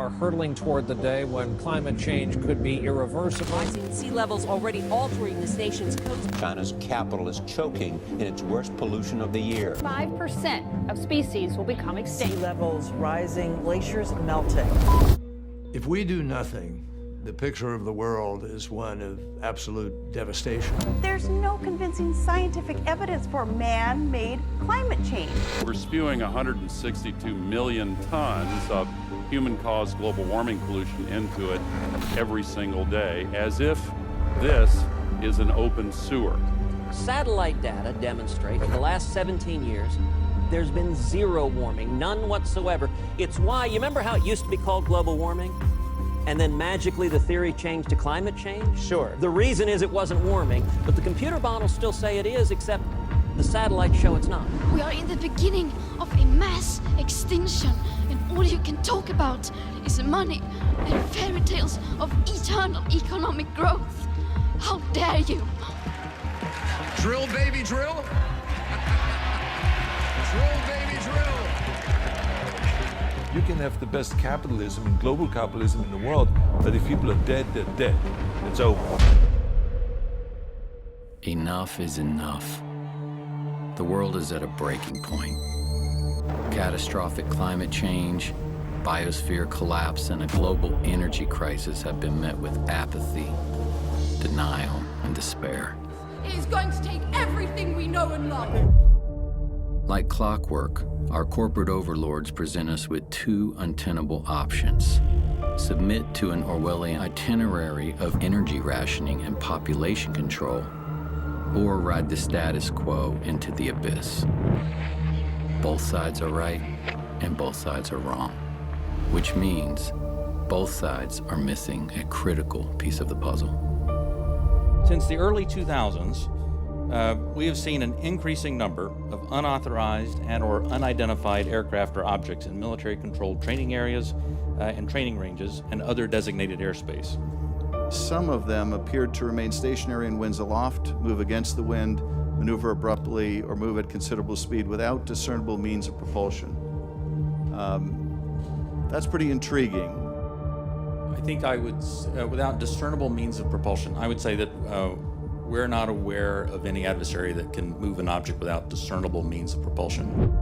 are hurtling toward the day when climate change could be irreversible. Rising sea levels already altering this nation's coast. China's capital is choking in its worst pollution of the year. 5% of species will become extinct. Sea levels rising, glaciers melting. If we do nothing, the picture of the world is one of absolute devastation. There's no convincing scientific evidence for man-made climate change. We're spewing 162 million tons of human-caused global warming pollution into it every single day, as if this is an open sewer. Satellite data demonstrate for the last 17 years, there's been zero warming, none whatsoever. It's why, you remember how it used to be called global warming? And then magically the theory changed to climate change? Sure. The reason is it wasn't warming, but the computer models still say it is, except the satellites show it's not. We are in the beginning of a mass extinction, and all you can talk about is money and fairy tales of eternal economic growth. How dare you? Drill, baby, drill. Drill, baby, drill. You can have the best capitalism and global capitalism in the world, but if people are dead, they're dead. It's over. Enough is enough. The world is at a breaking point. Catastrophic climate change, biosphere collapse, and a global energy crisis have been met with apathy, denial, and despair. It is going to take everything we know and love. Like clockwork, our corporate overlords present us with two untenable options. Submit to an Orwellian itinerary of energy rationing and population control, or ride the status quo into the abyss. Both sides are right, and both sides are wrong, which means both sides are missing a critical piece of the puzzle. Since the early 2000s, we have seen an increasing number of unauthorized and or unidentified aircraft or objects in military-controlled training areas and training ranges and other designated airspace. Some of them appeared to remain stationary in winds aloft, move against the wind, maneuver abruptly, or move at considerable speed without discernible means of propulsion. That's pretty intriguing. I think I would, without discernible means of propulsion, I would say that we're not aware of any adversary that can move an object without discernible means of propulsion.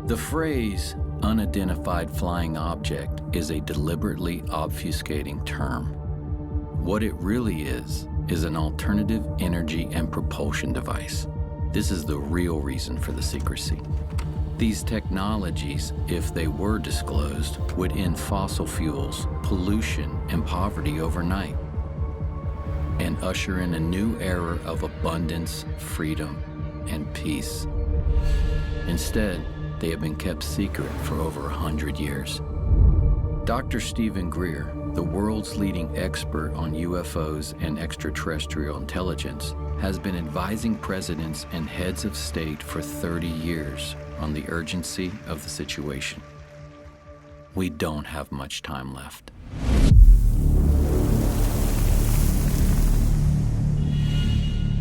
The phrase unidentified flying object is a deliberately obfuscating term. What it really is an alternative energy and propulsion device. This is the real reason for the secrecy. These technologies, if they were disclosed, would end fossil fuels, pollution, and poverty overnight, and usher in a new era of abundance, freedom, and peace. Instead, they have been kept secret for over 100 years. Dr. Stephen Greer, the world's leading expert on UFOs and extraterrestrial intelligence, has been advising presidents and heads of state for 30 years on the urgency of the situation. We don't have much time left.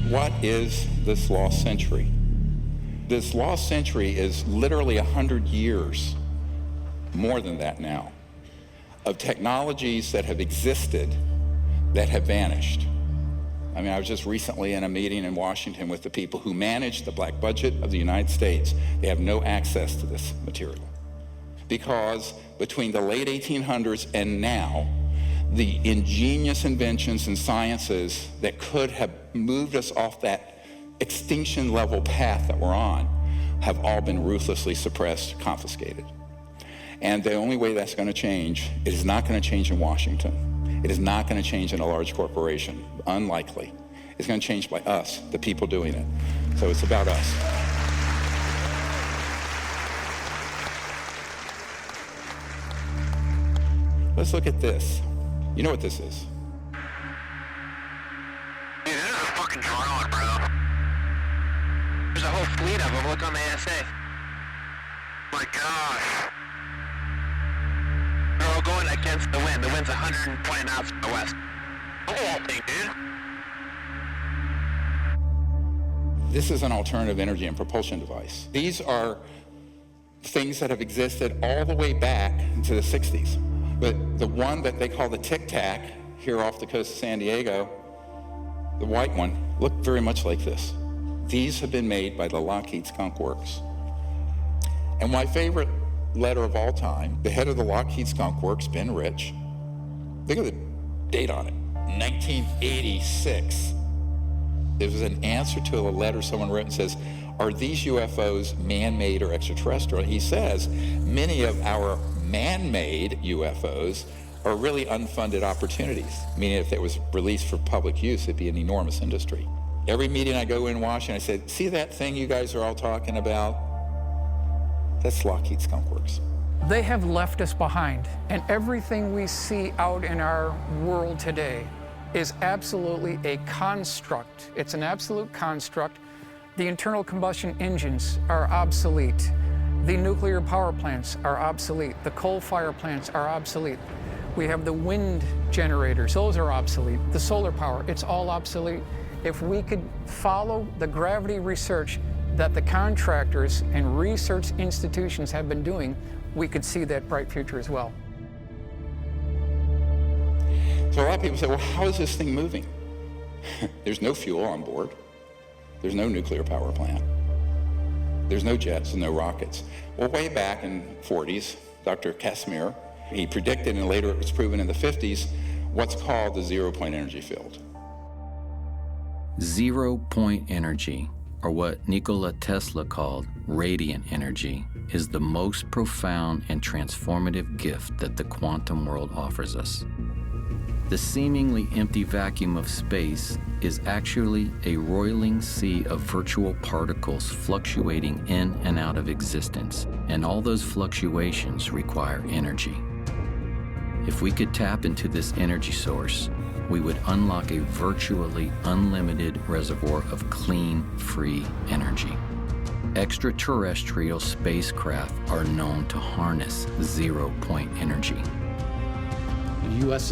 What is this lost century? This lost century is literally 100 years, more than that now, of technologies that have existed that have vanished. I mean, I was just recently in a meeting in Washington with the people who manage the black budget of the United States. They have no access to this material because between the late 1800s and now, the ingenious inventions and sciences that could have moved us off that extinction level path that we're on have all been ruthlessly suppressed, confiscated. And the only way that's going to change, it is not going to change in Washington. It is not going to change in a large corporation, unlikely. It's going to change by us, the people doing it. So it's about us. Let's look at this. You know what this is? Dude, this is a fucking drone, bro. There's a whole fleet of them. Look on the ASA. My gosh. They're all going against the wind. The wind's 120 knots from the west. Look at that thing, dude. This is an alternative energy and propulsion device. These are things that have existed all the way back to the 60s. But the one that they call the Tic Tac here off the coast of San Diego, the white one, looked very much like this. These have been made by the Lockheed Skunk Works. And my favorite letter of all time, the head of the Lockheed Skunk Works, Ben Rich, look at the date on it, 1986. It was an answer to a letter someone wrote and says, are these UFOs man-made or extraterrestrial? He says, many of our man-made UFOs are really unfunded opportunities, meaning if it was released for public use, it'd be an enormous industry. Every meeting I go in Washington, I said, see that thing you guys are all talking about? That's Lockheed Skunk Works. They have left us behind, and everything we see out in our world today is absolutely a construct. It's an absolute construct. The internal combustion engines are obsolete. The nuclear power plants are obsolete. The coal fire plants are obsolete. We have the wind generators, those are obsolete. The solar power, it's all obsolete. If we could follow the gravity research that the contractors and research institutions have been doing, we could see that bright future as well. So a lot of people say, well, how is this thing moving? There's no fuel on board. There's no nuclear power plant. There's no jets and no rockets. Well, way back in the 40s, Dr. Casimir, he predicted, and later it was proven in the 50s, what's called the zero-point energy field. Zero-point energy, or what Nikola Tesla called radiant energy, is the most profound and transformative gift that the quantum world offers us. The seemingly empty vacuum of space is actually a roiling sea of virtual particles fluctuating in and out of existence, and all those fluctuations require energy. If we could tap into this energy source, we would unlock a virtually unlimited reservoir of clean, free energy. Extraterrestrial spacecraft are known to harness zero-point energy. The U.S.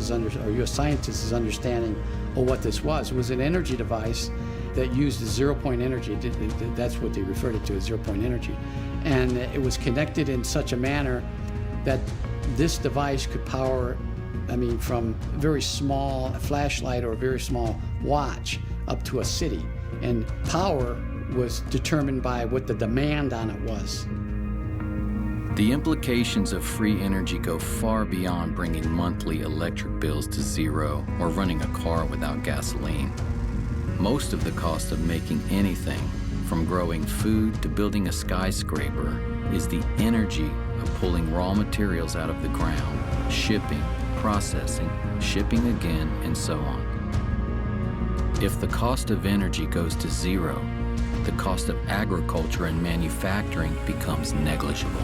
scientists is understanding what this was. It was an energy device that used zero-point energy. That's what they referred it to as zero-point energy. And it was connected in such a manner that this device could power, from a very small flashlight or a very small watch up to a city. And power was determined by what the demand on it was. The implications of free energy go far beyond bringing monthly electric bills to zero or running a car without gasoline. Most of the cost of making anything, from growing food to building a skyscraper, is the energy of pulling raw materials out of the ground, shipping, processing, shipping again, and so on. If the cost of energy goes to zero, the cost of agriculture and manufacturing becomes negligible.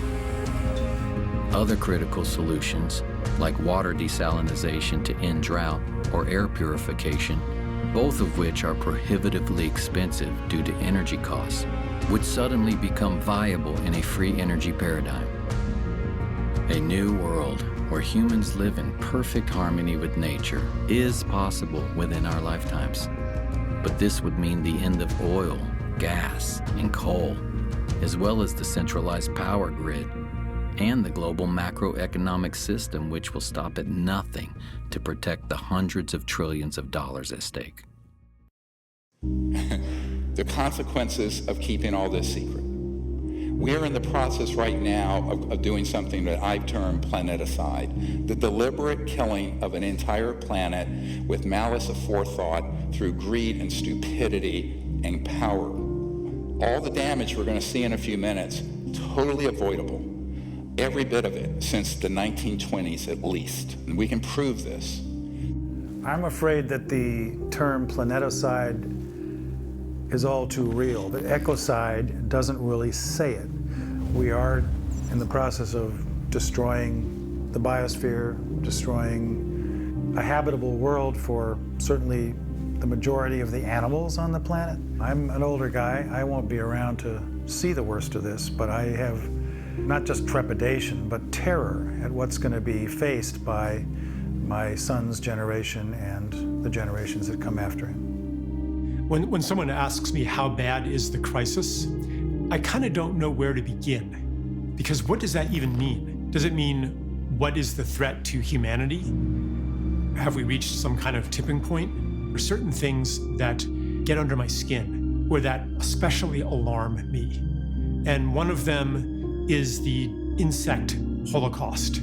Other critical solutions, like water desalination to end drought or air purification, both of which are prohibitively expensive due to energy costs, would suddenly become viable in a free energy paradigm. A new world where humans live in perfect harmony with nature is possible within our lifetimes. But this would mean the end of oil, gas, and coal, as well as the centralized power grid and the global macroeconomic system, which will stop at nothing to protect the hundreds of trillions of dollars at stake. The consequences of keeping all this secret. We're in the process right now of doing something that I've termed planeticide, the deliberate killing of an entire planet with malice aforethought through greed and stupidity and power. All the damage we're going to see in a few minutes, totally avoidable. Every bit of it since the 1920s at least. And we can prove this. I'm afraid that the term planeticide is all too real. The ecocide doesn't really say it. We are in the process of destroying the biosphere, destroying a habitable world for certainly the majority of the animals on the planet. I'm an older guy. I won't be around to see the worst of this, but I have not just trepidation, but terror at what's going to be faced by my son's generation and the generations that come after him. When someone asks me how bad is the crisis, I kind of don't know where to begin. Because what does that even mean? Does it mean what is the threat to humanity? Have we reached some kind of tipping point? There are certain things that get under my skin or that especially alarm me. And one of them is the insect holocaust,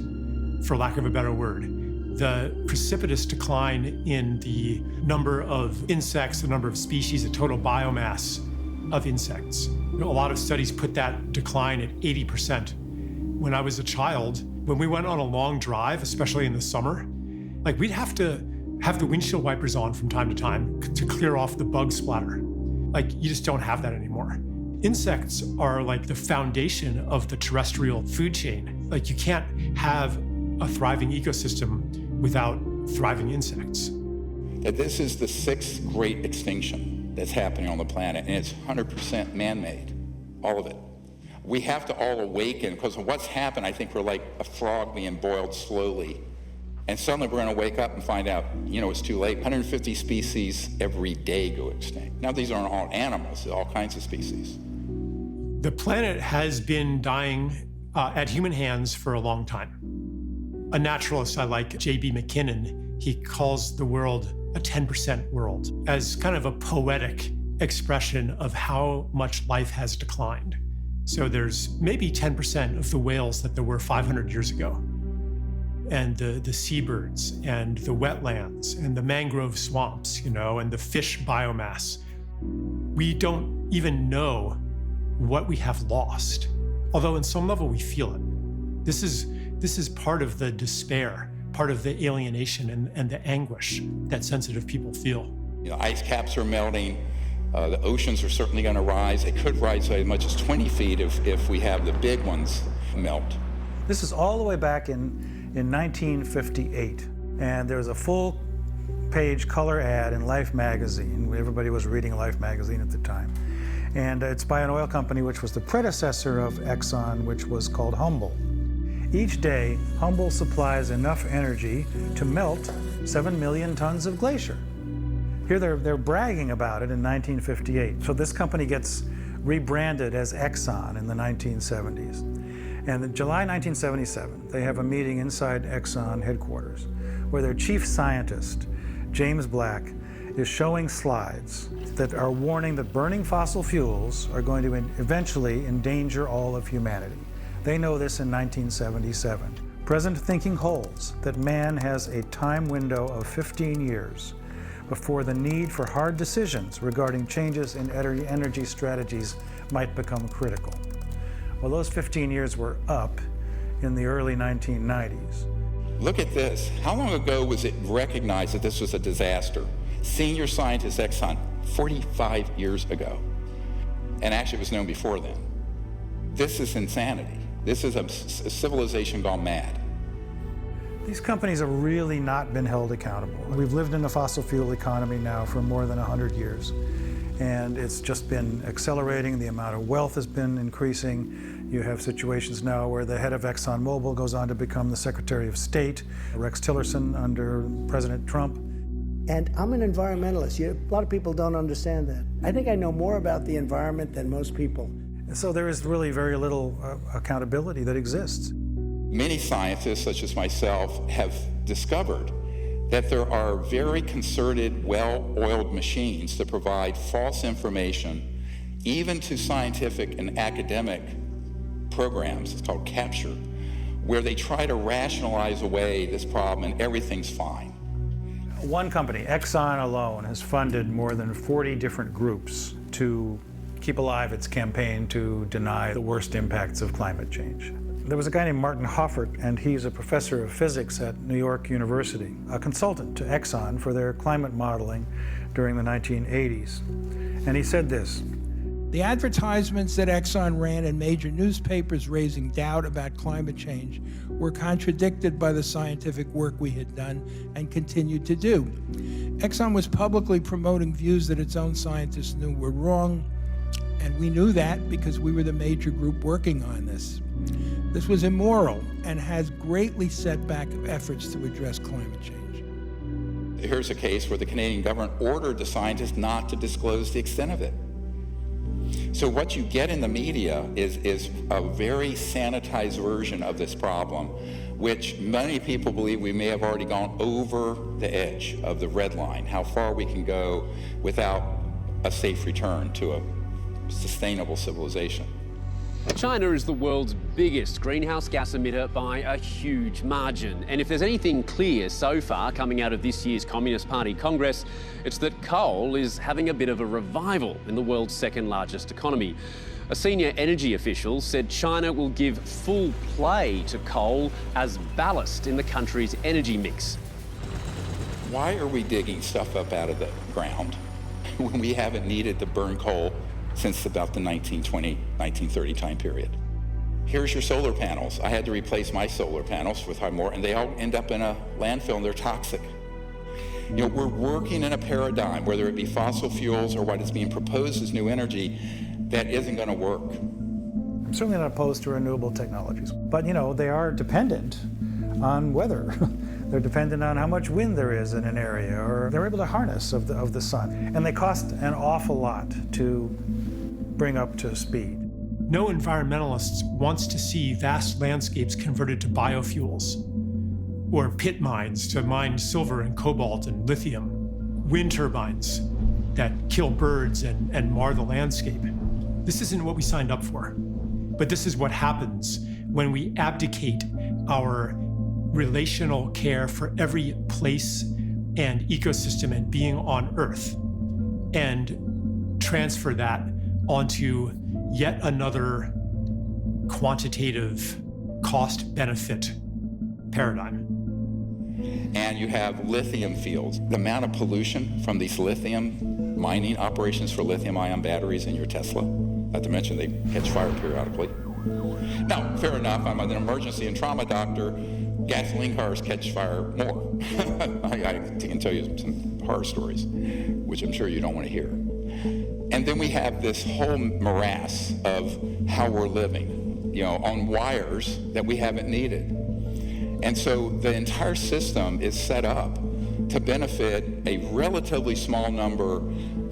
for lack of a better word. The precipitous decline in the number of insects, the number of species, the total biomass of insects. A lot of studies put that decline at 80%. When I was a child, when we went on a long drive, especially in the summer, like we'd have to have the windshield wipers on from time to time to clear off the bug splatter. Like you just don't have that anymore. Insects are like the foundation of the terrestrial food chain. Like you can't have a thriving ecosystem without thriving insects. This is the 6th great extinction that's happening on the planet, and it's 100% man-made, all of it. We have to all awaken, because of what's happened, I think we're like a frog being boiled slowly. And suddenly we're going to wake up and find out, it's too late. 150 species every day go extinct. Now, these aren't all animals, they're all kinds of species. The planet has been dying at human hands for a long time. A naturalist I like, J.B. McKinnon, he calls the world a 10% world as kind of a poetic expression of how much life has declined. So there's maybe 10% of the whales that there were 500 years ago, and the seabirds and the wetlands and the mangrove swamps, and the fish biomass. We don't even know what we have lost, although in some level we feel it. This is part of the despair, part of the alienation and the anguish that sensitive people feel. Ice caps are melting. The oceans are certainly going to rise. They could rise as much as 20 feet if we have the big ones melt. This is all the way back in 1958. And there was a full-page color ad in Life magazine. Everybody was reading Life magazine at the time. And it's by an oil company which was the predecessor of Exxon, which was called Humble. Each day, Humble supplies enough energy to melt 7 million tons of glacier. Here they're bragging about it in 1958. So this company gets rebranded as Exxon in the 1970s. And in July 1977, they have a meeting inside Exxon headquarters where their chief scientist, James Black, is showing slides that are warning that burning fossil fuels are going to eventually endanger all of humanity. They know this in 1977. Present thinking holds that man has a time window of 15 years before the need for hard decisions regarding changes in energy strategies might become critical. Well, those 15 years were up in the early 1990s. Look at this. How long ago was it recognized that this was a disaster? Senior scientist Exxon, 45 years ago. And actually it was known before then. This is insanity. This is a civilization gone mad. These companies have really not been held accountable. We've lived in a fossil fuel economy now for more than 100 years, and it's just been accelerating. The amount of wealth has been increasing. You have situations now where the head of ExxonMobil goes on to become the Secretary of State, Rex Tillerson under President Trump. And I'm an environmentalist. A lot of people don't understand that. I think I know more about the environment than most people. So there is really very little accountability that exists. Many scientists, such as myself, have discovered that there are very concerted, well-oiled machines that provide false information, even to scientific and academic programs. It's called capture, where they try to rationalize away this problem and everything's fine. One company, Exxon alone, has funded more than 40 different groups to keep alive its campaign to deny the worst impacts of climate change. There was a guy named Martin Hoffert, and he's a professor of physics at New York University, a consultant to Exxon for their climate modeling during the 1980s. And he said this: the advertisements that Exxon ran in major newspapers raising doubt about climate change were contradicted by the scientific work we had done and continued to do. Exxon was publicly promoting views that its own scientists knew were wrong, and we knew that because we were the major group working on this. This was immoral and has greatly set back efforts to address climate change. Here's a case where the Canadian government ordered the scientists not to disclose the extent of it. So what you get in the media is a very sanitized version of this problem, which many people believe we may have already gone over the edge of the red line, how far we can go without a safe return to a sustainable civilization. China is the world's biggest greenhouse gas emitter by a huge margin. And if there's anything clear so far coming out of this year's Communist Party Congress, it's that coal is having a bit of a revival in the world's second largest economy. A senior energy official said China will give full play to coal as ballast in the country's energy mix. Why are we digging stuff up out of the ground when we haven't needed to burn coal since about the 1920, 1930 time period? Here's your solar panels. I had to replace my solar panels with more, and they all end up in a landfill and they're toxic. You know, we're working in a paradigm, whether it be fossil fuels or what is being proposed as new energy, that isn't going to work. I'm certainly not opposed to renewable technologies, but you know, they are dependent on weather. They're dependent on how much wind there is in an area, or they're able to harness of the sun. And they cost an awful lot to bring up to speed. No environmentalist wants to see vast landscapes converted to biofuels, or pit mines to mine silver and cobalt and lithium, wind turbines that kill birds and mar the landscape. This isn't what we signed up for. But this is what happens when we abdicate our relational care for every place and ecosystem and being on Earth and transfer that onto yet another quantitative cost-benefit paradigm. And you have lithium fields. The amount of pollution from these lithium mining operations for lithium-ion batteries in your Tesla, not to mention they catch fire periodically. Now, fair enough, I'm an emergency and trauma doctor. Gasoline cars catch fire more. I can tell you some horror stories, which I'm sure you don't want to hear. And then we have this whole morass of how we're living, you know, on wires that we haven't needed. And so the entire system is set up to benefit a relatively small number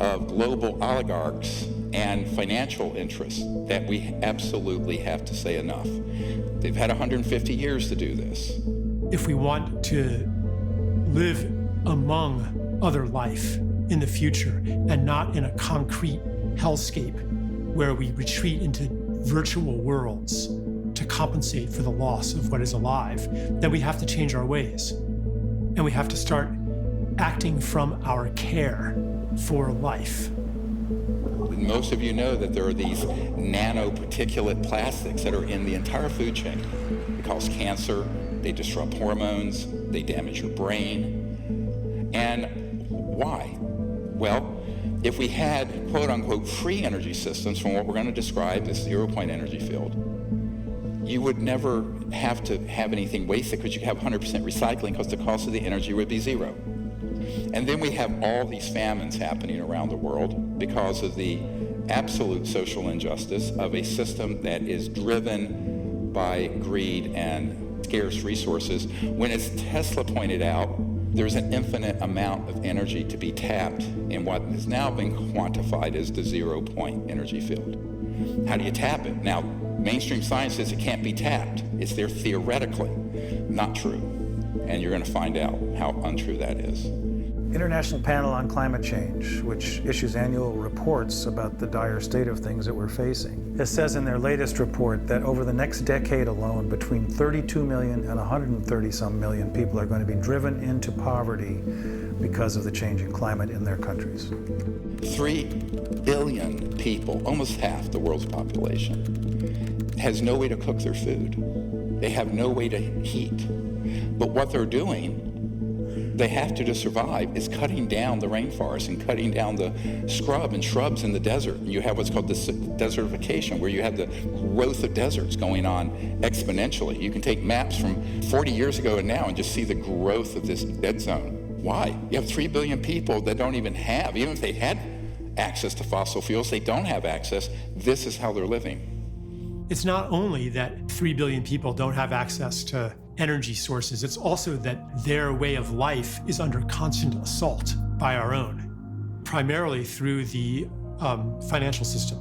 of global oligarchs and financial interests that we absolutely have to say enough. They've had 150 years to do this. If we want to live among other life in the future and not in a concrete hellscape where we retreat into virtual worlds to compensate for the loss of what is alive, then we have to change our ways. And we have to start acting from our care for life. Most of you know that there are these nanoparticulate plastics that are in the entire food chain. They cause cancer, they disrupt hormones, they damage your brain. And why? Well, if we had quote-unquote free energy systems from what we're going to describe as zero-point energy field, you would never have to have anything wasted because you have 100% recycling because the cost of the energy would be zero. And then we have all these famines happening around the world because of the absolute social injustice of a system that is driven by greed and scarce resources. When, as Tesla pointed out, there's an infinite amount of energy to be tapped in what has now been quantified as the zero-point energy field. How do you tap it? Now, mainstream science says it can't be tapped. It's there theoretically. Not true. And you're going to find out how untrue that is. International Panel on Climate Change, which issues annual reports about the dire state of things that we're facing. It says in their latest report that over the next decade alone, between 32 million and 130-some million people are going to be driven into poverty because of the changing climate in their countries. 3 billion people, almost half the world's population, has no way to cook their food. They have no way to heat. But what they're doing, they have to survive, is cutting down the rainforest and cutting down the scrub and shrubs in the desert. And you have what's called desertification, where you have the growth of deserts going on exponentially. You can take maps from 40 years ago and now and just see the growth of this dead zone. Why? You have 3 billion people that don't even have, even if they had access to fossil fuels, they don't have access. This is how they're living. It's not only that 3 billion people don't have access to energy sources, it's also that their way of life is under constant assault by our own, primarily through the financial system.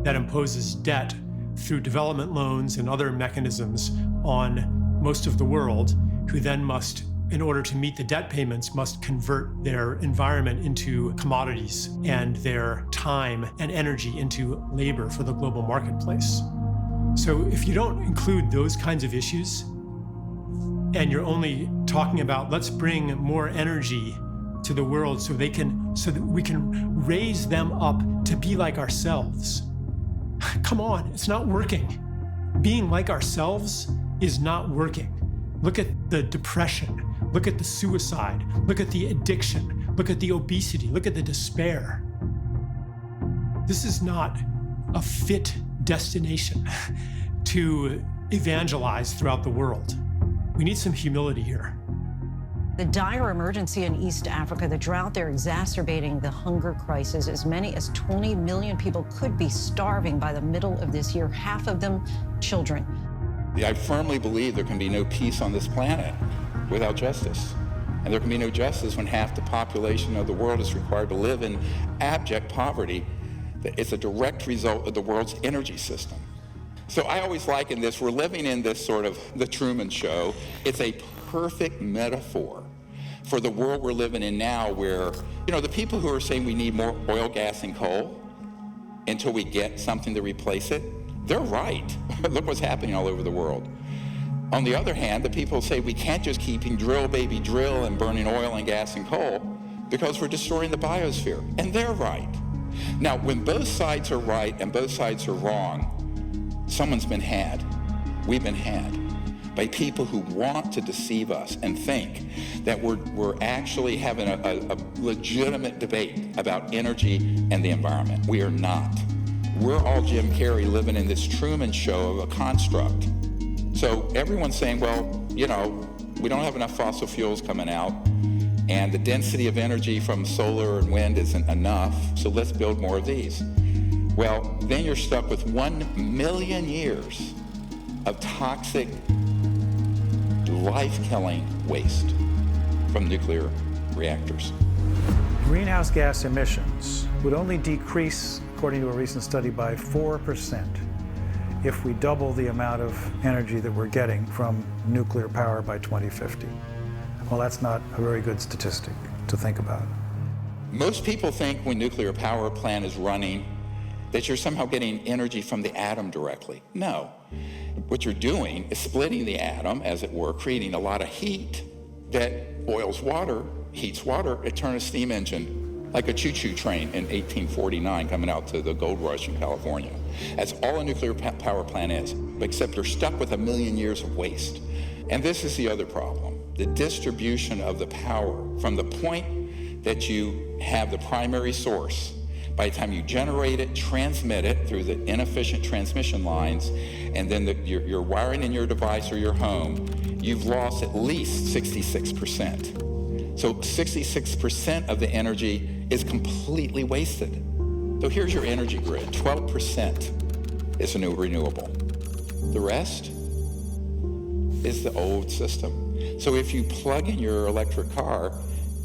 that imposes debt through development loans and other mechanisms on most of the world, who then must, in order to meet the debt payments, must convert their environment into commodities and their time and energy into labor for the global marketplace. So if you don't include those kinds of issues, and you're only talking about let's bring more energy to the world so that we can raise them up to be like ourselves. Come on, it's not working. Being like ourselves is not working. Look at the depression, look at the suicide, look at the addiction, look at the obesity, look at the despair. This is not a fit destination to evangelize throughout the world. We need some humility here. The dire emergency in East Africa, the drought there exacerbating the hunger crisis. As many as 20 million people could be starving by the middle of this year, half of them children. I firmly believe there can be no peace on this planet without justice. And there can be no justice when half the population of the world is required to live in abject poverty. It's a direct result of the world's energy system. So I always liken this, we're living in this sort of the Truman Show. It's a perfect metaphor for the world we're living in now where, the people who are saying we need more oil, gas, and coal until we get something to replace it, they're right. Look what's happening all over the world. On the other hand, the people say we can't just keep drill, baby, drill and burning oil and gas and coal because we're destroying the biosphere. And they're right. Now, when both sides are right and both sides are wrong, someone's been had. We've been had by people who want to deceive us and think that we're actually having a legitimate debate about energy and the environment. We are not. We're all Jim Carrey living in this Truman Show of a construct. So everyone's saying, well, we don't have enough fossil fuels coming out, and the density of energy from solar and wind isn't enough, so let's build more of these. Well, then you're stuck with 1 million years of toxic, life-killing waste from nuclear reactors. Greenhouse gas emissions would only decrease, according to a recent study, by 4% if we double the amount of energy that we're getting from nuclear power by 2050. Well, that's not a very good statistic to think about. Most people think when nuclear power plant is running that you're somehow getting energy from the atom directly. No. What you're doing is splitting the atom, as it were, creating a lot of heat that boils water, heats water. It turns a steam engine like a choo-choo train in 1849 coming out to the gold rush in California. That's all a nuclear power plant is, except you're stuck with 1 million years of waste. And this is the other problem. The distribution of the power from the point that you have the primary source, by the time you generate it, transmit it through the inefficient transmission lines, and then your wiring in your device or your home, you've lost at least 66%. So 66% of the energy is completely wasted. So here's your energy grid. 12% is a new renewable. The rest is the old system. So if you plug in your electric car,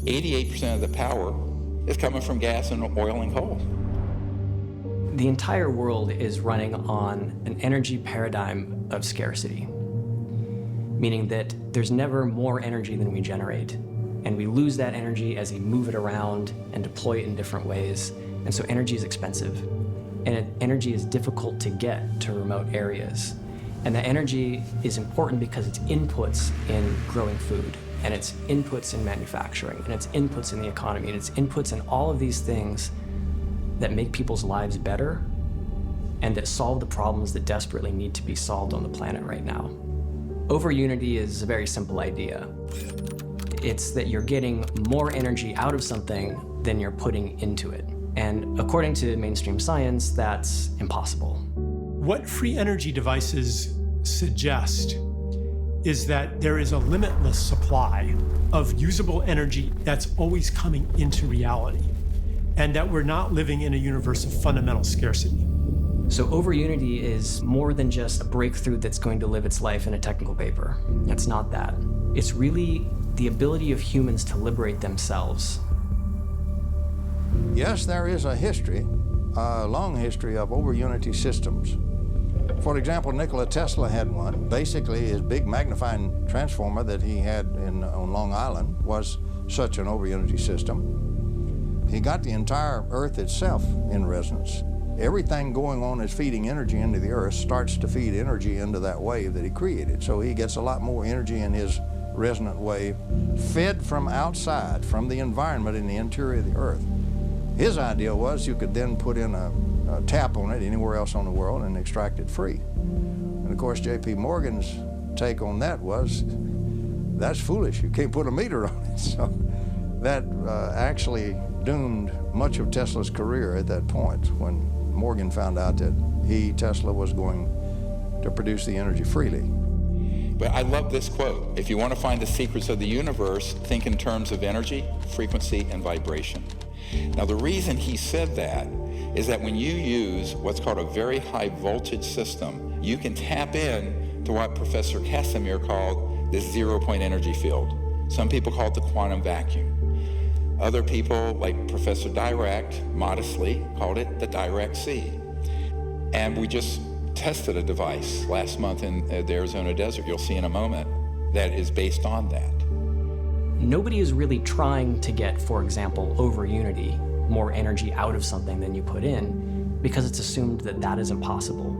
88% of the power is coming from gas and oil and coal. The entire world is running on an energy paradigm of scarcity, meaning that there's never more energy than we generate, and we lose that energy as we move it around and deploy it in different ways, and so energy is expensive, and energy is difficult to get to remote areas. And that energy is important because it's inputs in growing food, and it's inputs in manufacturing, and it's inputs in the economy, and it's inputs in all of these things that make people's lives better and that solve the problems that desperately need to be solved on the planet right now. Over-unity is a very simple idea. It's that you're getting more energy out of something than you're putting into it. And according to mainstream science, that's impossible. What free energy devices suggest is that there is a limitless supply of usable energy that's always coming into reality, and that we're not living in a universe of fundamental scarcity. So over-unity is more than just a breakthrough that's going to live its life in a technical paper. It's not that. It's really the ability of humans to liberate themselves. Yes, there is a history a long history of over-unity systems. For example, Nikola Tesla had one. Basically, his big magnifying transformer that he had on Long Island was such an over-unity system. He got the entire Earth itself in resonance. Everything going on is feeding energy into the Earth starts to feed energy into that wave that he created. So he gets a lot more energy in his resonant wave fed from outside, from the environment in the interior of the Earth. His idea was you could then put in a tap on it anywhere else on the world and extract it free. And of course, J.P. Morgan's take on that was, that's foolish, you can't put a meter on it. So that actually doomed much of Tesla's career at that point when Morgan found out that Tesla was going to produce the energy freely. But I love this quote. If you want to find the secrets of the universe, think in terms of energy, frequency, and vibration. Now, the reason he said that is that when you use what's called a very high voltage system, you can tap in to what Professor Casimir called the zero-point energy field. Some people call it the quantum vacuum. Other people, like Professor Dirac, modestly called it the Dirac Sea. And we just tested a device last month in the Arizona desert, you'll see in a moment, that is based on that. Nobody is really trying to get, for example, over unity, more energy out of something than you put in, because it's assumed that that is impossible.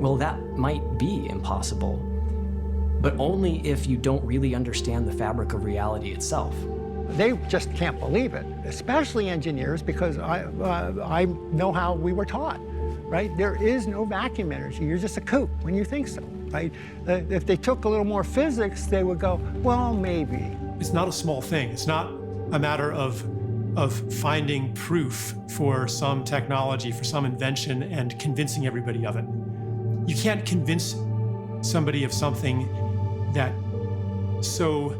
Well, that might be impossible, but only if you don't really understand the fabric of reality itself. They just can't believe it, especially engineers, because I know how we were taught, right? There is no vacuum energy. You're just a kook when you think so, right? If they took a little more physics, they would go, well, maybe. It's not a small thing. It's not a matter of finding proof for some technology, for some invention, and convincing everybody of it. You can't convince somebody of something that so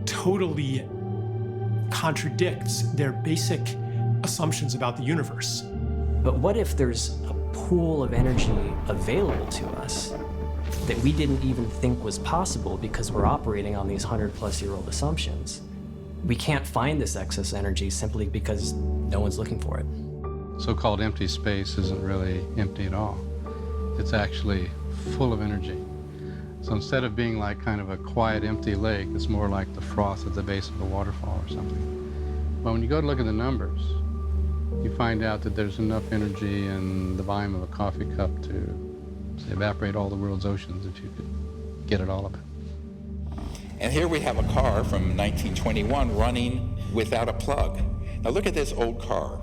totally contradicts their basic assumptions about the universe. But what if there's a pool of energy available to us that we didn't even think was possible because we're operating on these 100-plus-year-old assumptions? We can't find this excess energy simply because no one's looking for it. So-called empty space isn't really empty at all. It's actually full of energy. So instead of being like kind of a quiet, empty lake, it's more like the froth at the base of a waterfall or something. But when you go to look at the numbers, you find out that there's enough energy in the volume of a coffee cup to say, evaporate all the world's oceans that you could get it all of it. And here we have a car from 1921 running without a plug. Now look at this old car.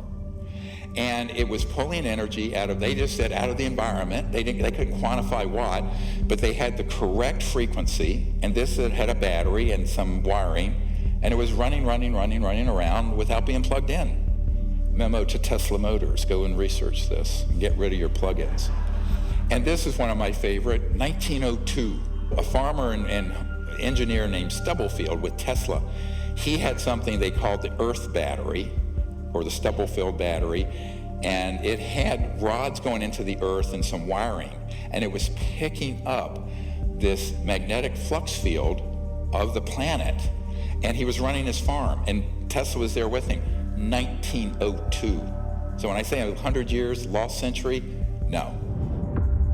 And it was pulling energy out of, they just said out of the environment. They couldn't quantify what, but they had the correct frequency, and this had a battery and some wiring, and it was running around without being plugged in. Memo to Tesla Motors, go and research this and get rid of your plug-ins. And this is one of my favorite, 1902, a farmer and engineer named Stubblefield with Tesla. He had something they called the Earth battery, or the Stubblefield battery, and it had rods going into the Earth and some wiring, and it was picking up this magnetic flux field of the planet, and he was running his farm, and Tesla was there with him. 1902. So when I say 100 years, lost century, no.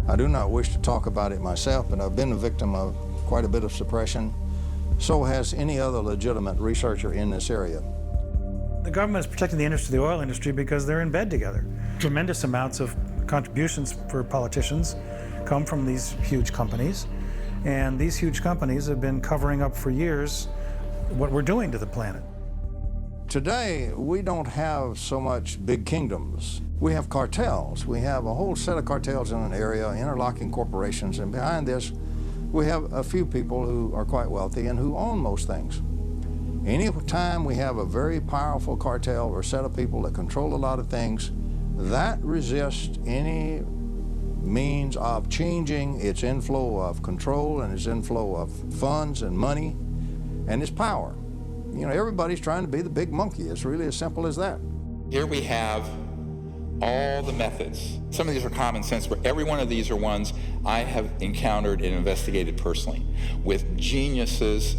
I do not wish to talk about it myself, but I've been a victim of quite a bit of suppression. So has any other legitimate researcher in this area. The government is protecting the industry, the oil industry, because they're in bed together. Tremendous amounts of contributions for politicians come from these huge companies, and these huge companies have been covering up for years what we're doing to the planet. Today, we don't have so much big kingdoms. We have cartels. We have a whole set of cartels in an area, interlocking corporations, and behind this, we have a few people who are quite wealthy and who own most things. Any time we have a very powerful cartel or set of people that control a lot of things, that resists any means of changing its inflow of control and its inflow of funds and money and its power. You know, everybody's trying to be the big monkey. It's really as simple as that. Here we have all the methods. Some of these are common sense, but every one of these are ones I have encountered and investigated personally with geniuses,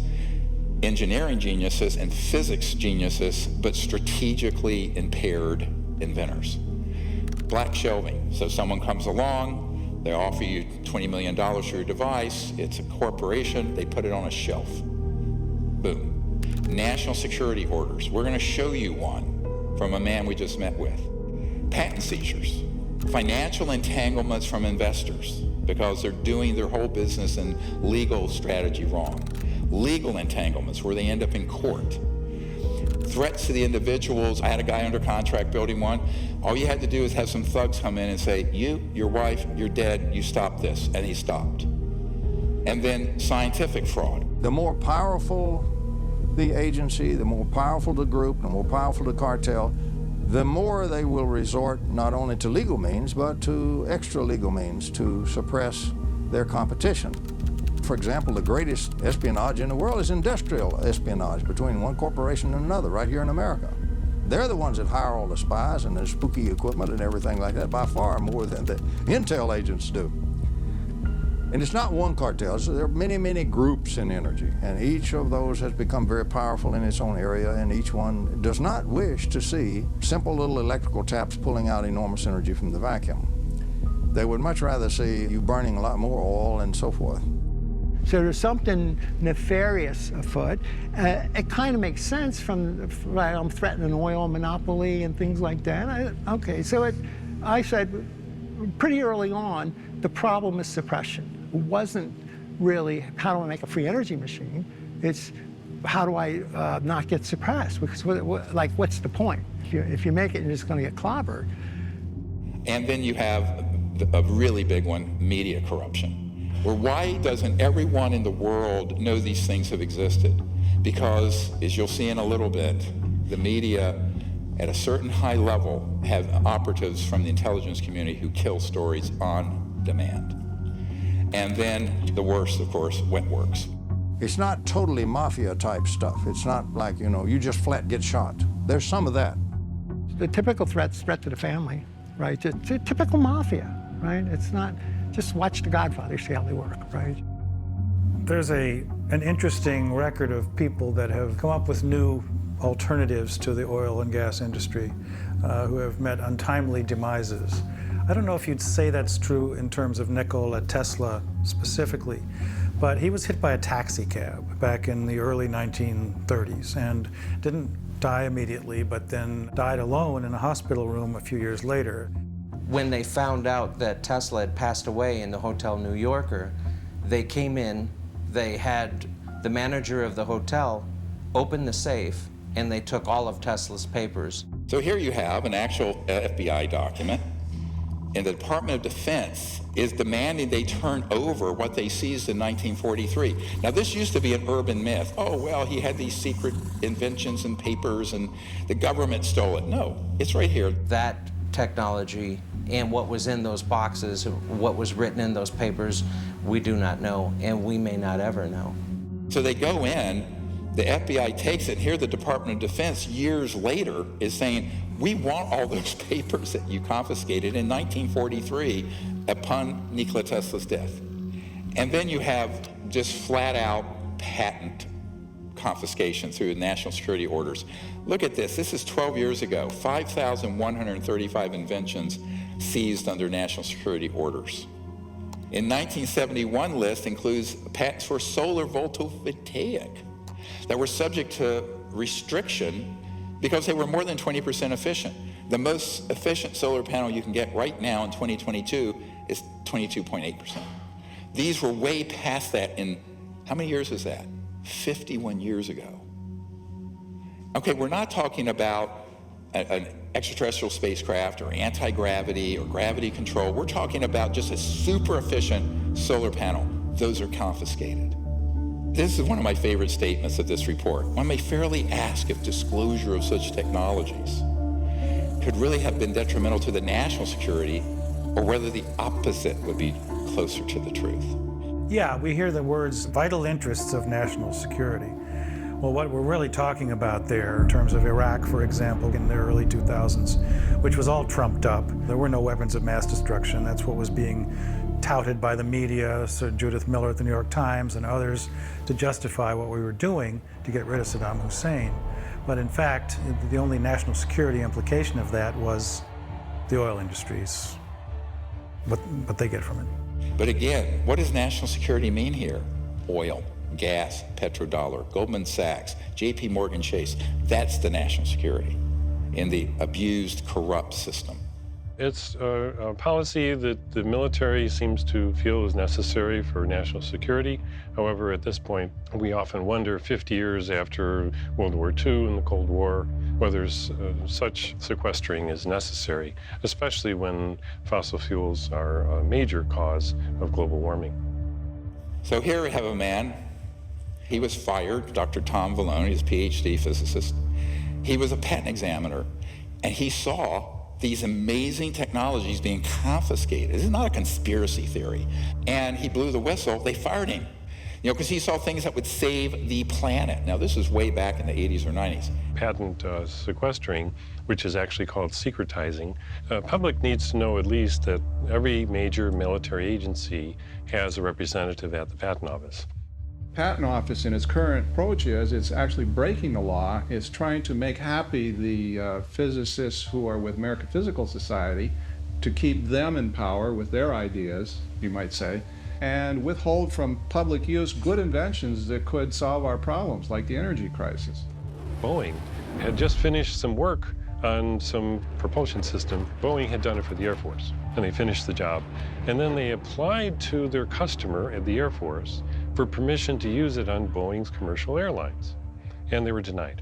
engineering geniuses and physics geniuses, but strategically impaired inventors. black shelving. So someone comes along, they offer you $20 million for your device, it's a corporation, they put it on a shelf. Boom. National security orders. We're going to show you one from a man we just met with. Patent seizures. Financial entanglements from investors because they're doing their whole business and legal strategy wrong. Legal entanglements where they end up in court. Threats to the individuals. I had a guy under contract building one. All you had to do is have some thugs come in and say, you, your wife, you're dead, you stop this. And he stopped. And then scientific fraud. The more powerful the agency, the more powerful the group, the more powerful the cartel, the more they will resort not only to legal means, but to extra legal means to suppress their competition. For example, the greatest espionage in the world is industrial espionage between one corporation and another right here in America. They're the ones that hire all the spies and the spooky equipment and everything like that by far more than the intel agents do. And it's not one cartel, so there are many, many groups in energy, and each of those has become very powerful in its own area, and each one does not wish to see simple little electrical taps pulling out enormous energy from the vacuum. They would much rather see you burning a lot more oil and so forth. So there's something nefarious afoot. It kind of makes sense from, right, I'm threatening an oil monopoly and things like that. I said pretty early on, the problem is suppression. It wasn't really, how do I make a free energy machine? It's, how do I not get suppressed? Because what's the point? If you make it, you're just going to get clobbered. And then you have a really big one, media corruption. Where why doesn't everyone in the world know these things have existed? Because, as you'll see in a little bit, the media at a certain high level have operatives from the intelligence community who kill stories on demand. And then the worst, of course, wet works. It's not totally mafia type stuff. It's not like, you just flat get shot. There's some of that. The typical threat to the family, right? Typical mafia, right? It's not, just watch The Godfather, see how they work, right? There's an interesting record of people that have come up with new alternatives to the oil and gas industry who have met untimely demises. I don't know if you'd say that's true in terms of Nikola Tesla specifically, but he was hit by a taxi cab back in the early 1930s and didn't die immediately, but then died alone in a hospital room a few years later. When they found out that Tesla had passed away in the Hotel New Yorker, they came in, they had the manager of the hotel open the safe, and they took all of Tesla's papers. So here you have an actual FBI document, and the Department of Defense is demanding they turn over what they seized in 1943. Now, this used to be an urban myth. Oh, well, he had these secret inventions and papers, and the government stole it. No, it's right here. That technology and what was in those boxes, what was written in those papers, we do not know, and we may not ever know. So they go in, the FBI takes it, here the Department of Defense years later is saying, we want all those papers that you confiscated in 1943 upon Nikola Tesla's death. And then you have just flat out patent confiscation through national security orders. Look at this, this is 12 years ago, 5,135 inventions seized under national security orders. In 1971 list includes patents for solar photovoltaic that were subject to restriction because they were more than 20% efficient. The most efficient solar panel you can get right now in 2022 is 22.8%. These were way past that in, how many years is that? 51 years ago. Okay, we're not talking about an extraterrestrial spacecraft or anti-gravity or gravity control. We're talking about just a super efficient solar panel. Those are confiscated. This is one of my favorite statements of this report. One may fairly ask if disclosure of such technologies could really have been detrimental to the national security or whether the opposite would be closer to the truth. Yeah, we hear the words vital interests of national security. Well, what we're really talking about there in terms of Iraq, for example, in the early 2000s, which was all trumped up. There were no weapons of mass destruction. That's what was being touted by the media, Sir Judith Miller at the New York Times and others, to justify what we were doing to get rid of Saddam Hussein. But in fact, the only national security implication of that was the oil industries, what they get from it. But again, what does national security mean here? Oil, gas, petrodollar, Goldman Sachs, JP Morgan Chase. That's the national security in the abused, corrupt system. It's a policy that the military seems to feel is necessary for national security. However, at this point, we often wonder, 50 years after World War II and the Cold War, whether such sequestering is necessary, especially when fossil fuels are a major cause of global warming. So here we have a man. He was fired, Dr. Tom Vallone, he's a PhD physicist. He was a patent examiner, and he saw these amazing technologies being confiscated. This is not a conspiracy theory. And he blew the whistle, they fired him. Because he saw things that would save the planet. Now, this is way back in the 80s or 90s. Patent sequestering, which is actually called secretizing, public needs to know at least that every major military agency has a representative at the Patent Office. Patent Office in its current approach is it's actually breaking the law. It's trying to make happy the physicists who are with American Physical Society to keep them in power with their ideas, you might say, and withhold from public use good inventions that could solve our problems, like the energy crisis. Boeing had just finished some work on some propulsion system. Boeing had done it for the Air Force, and they finished the job. And then they applied to their customer at the Air Force for permission to use it on Boeing's commercial airlines, and they were denied.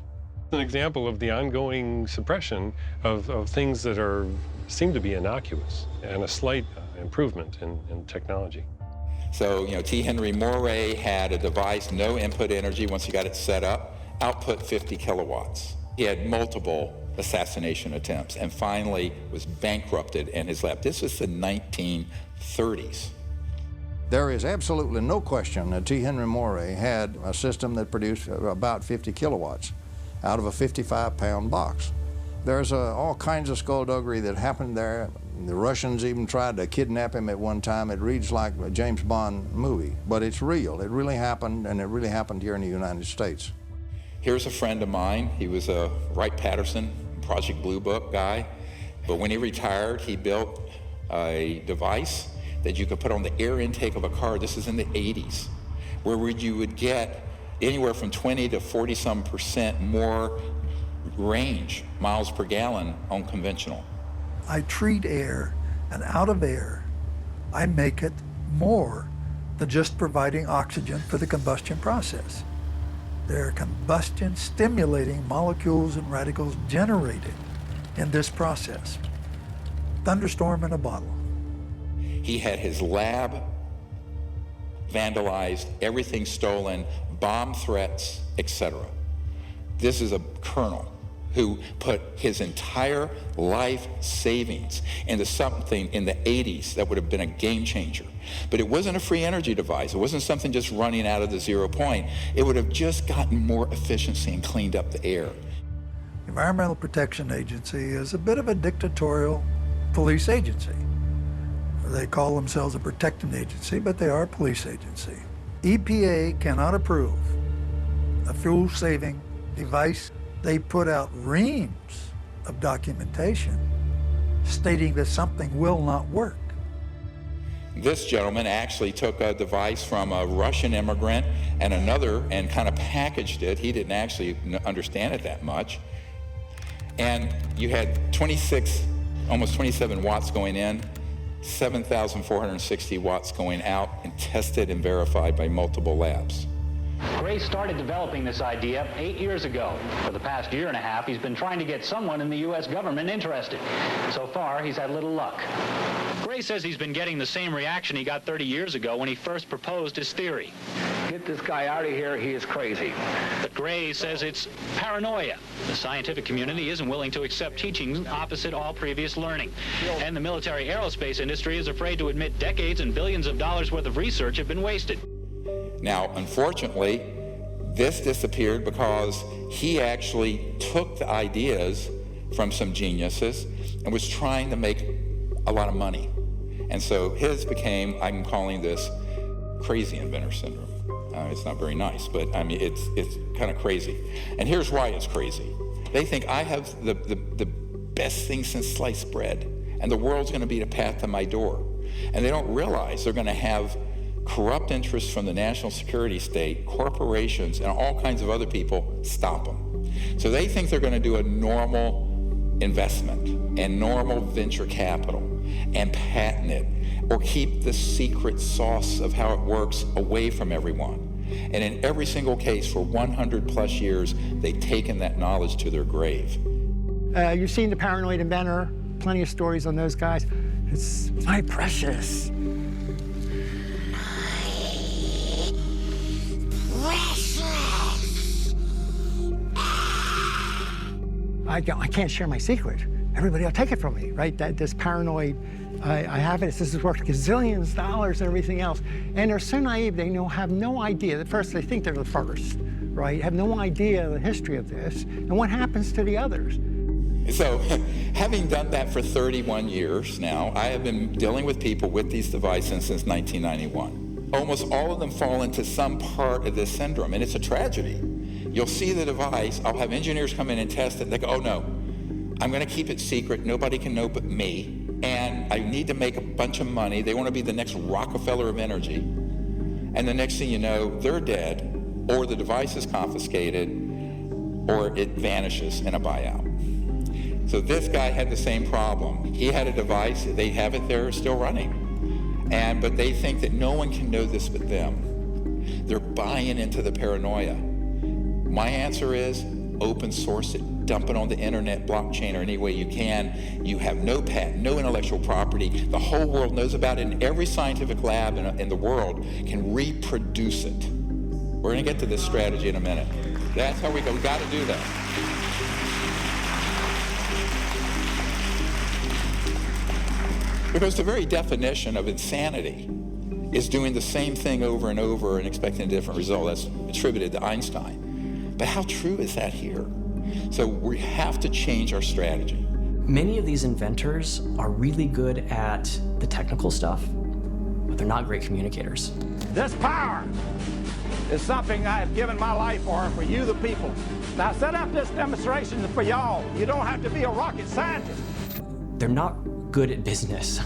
An example of the ongoing suppression of things that seem to be innocuous and a slight improvement in technology. So, T. Henry Moray had a device, no input energy once he got it set up, output 50 kilowatts. He had multiple assassination attempts and finally was bankrupted in his lab. This was the 1930s. There is absolutely no question that T. Henry Moray had a system that produced about 50 kilowatts out of a 55-pound box. There's all kinds of skullduggery that happened there. The Russians even tried to kidnap him at one time. It reads like a James Bond movie, but it's real. It really happened, and it really happened here in the United States. Here's a friend of mine. He was a Wright-Patterson Project Blue Book guy, but when he retired, he built a device that you could put on the air intake of a car. This is in the 80s, where you would get anywhere from 20 to 40-some% more range, miles per gallon, on conventional. I treat air, and out of air, I make it more than just providing oxygen for the combustion process. There are combustion-stimulating molecules and radicals generated in this process. Thunderstorm in a bottle. He had his lab vandalized, everything stolen, bomb threats, etc. This is a colonel who put his entire life savings into something in the 80s that would have been a game changer. But it wasn't a free energy device. It wasn't something just running out of the 0 point. It would have just gotten more efficiency and cleaned up the air. The Environmental Protection Agency is a bit of a dictatorial police agency. They call themselves a protecting agency, but they are a police agency. EPA cannot approve a fuel-saving device. They put out reams of documentation stating that something will not work. This gentleman actually took a device from a Russian immigrant and another and kind of packaged it. He didn't actually understand it that much. And you had 26, almost 27 watts going in, 7,460 watts going out, and tested and verified by multiple labs. Gray started developing this idea 8 years ago. For the past year and a half, he's been trying to get someone in the U.S. government interested. So far, he's had little luck. Gray says he's been getting the same reaction he got 30 years ago when he first proposed his theory. Get this guy out of here, he is crazy. But Gray says it's paranoia. The scientific community isn't willing to accept teachings opposite all previous learning. And the military aerospace industry is afraid to admit decades and billions of dollars worth of research have been wasted. Now, unfortunately, this disappeared because he actually took the ideas from some geniuses and was trying to make a lot of money. And so his became, I'm calling this crazy inventor syndrome. It's not very nice, but I mean, it's kind of crazy. And here's why it's crazy. They think I have the best thing since sliced bread. and the world's going to be the path to my door. And they don't realize they're going to have corrupt interests from the national security state, corporations, and all kinds of other people stop them. So they think they're going to do a normal investment and normal venture capital and patent it or keep the secret sauce of how it works away from everyone. And in every single case for 100 plus years, they've taken that knowledge to their grave. You've seen The Paranoid Inventor, plenty of stories on those guys. It's my precious. I can't share my secret. Everybody will take it from me, right? This paranoid, I have it, this is worth gazillions of dollars and everything else. And they're so naive, they have no idea. At first, they think they're the first, right? Have no idea the history of this and what happens to the others. So, having done that for 31 years now, I have been dealing with people with these devices since 1991. Almost all of them fall into some part of this syndrome, and it's a tragedy. You'll see the device, I'll have engineers come in and test it, they go, oh no, I'm gonna keep it secret, nobody can know but me, and I need to make a bunch of money, they wanna be the next Rockefeller of energy, and the next thing you know, they're dead, or the device is confiscated, or it vanishes in a buyout. So this guy had the same problem. He had a device, they have it there, still running, but they think that no one can know this but them. They're buying into the paranoia. My answer is open source it, dump it on the internet, blockchain, or any way you can. You have no patent, no intellectual property. The whole world knows about it, and every scientific lab in the world can reproduce it. We're going to get to this strategy in a minute. That's how we go. We got to do that. Because the very definition of insanity is doing the same thing over and over and expecting a different result. That's attributed to Einstein. But how true is that here? So we have to change our strategy. Many of these inventors are really good at the technical stuff, but they're not great communicators. This power is something I have given my life for you, the people. Now set up this demonstration for y'all. You don't have to be a rocket scientist. They're not good at business.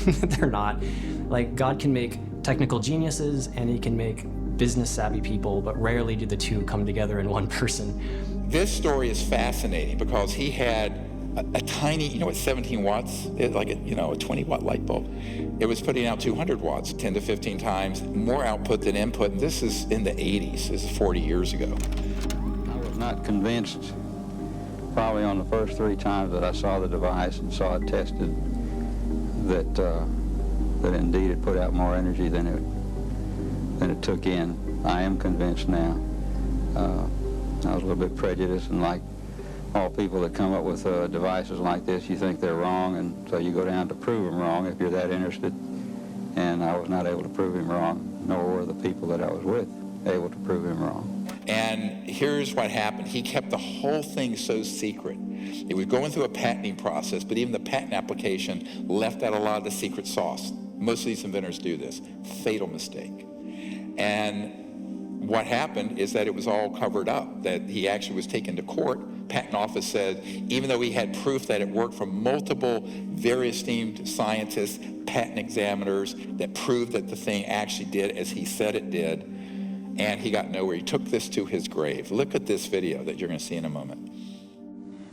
They're not. Like, God can make technical geniuses and he can make business savvy people, but rarely do the two come together in one person. This story is fascinating because he had a tiny, you know, it's 17 watts, like a 20-watt light bulb. It was putting out 200 watts, 10 to 15 times more output than input, and this is in the 80s, this is 40 years ago. I was not convinced probably on the first 3 times that I saw the device and saw it tested that indeed it put out more energy than it took in. I am convinced now. I was a little bit prejudiced, and like all people that come up with devices like this, you think they're wrong, and so you go down to prove them wrong if you're that interested. And I was not able to prove him wrong, nor were the people that I was with able to prove him wrong. And here's what happened. He kept the whole thing so secret. It was going through a patenting process, but even the patent application left out a lot of the secret sauce. Most of these inventors do this. Fatal mistake. And what happened is that it was all covered up, that he actually was taken to court. Patent office said, even though he had proof that it worked from multiple very esteemed scientists, patent examiners, that proved that the thing actually did as he said it did, and he got nowhere. He took this to his grave. Look at this video that you're going to see in a moment.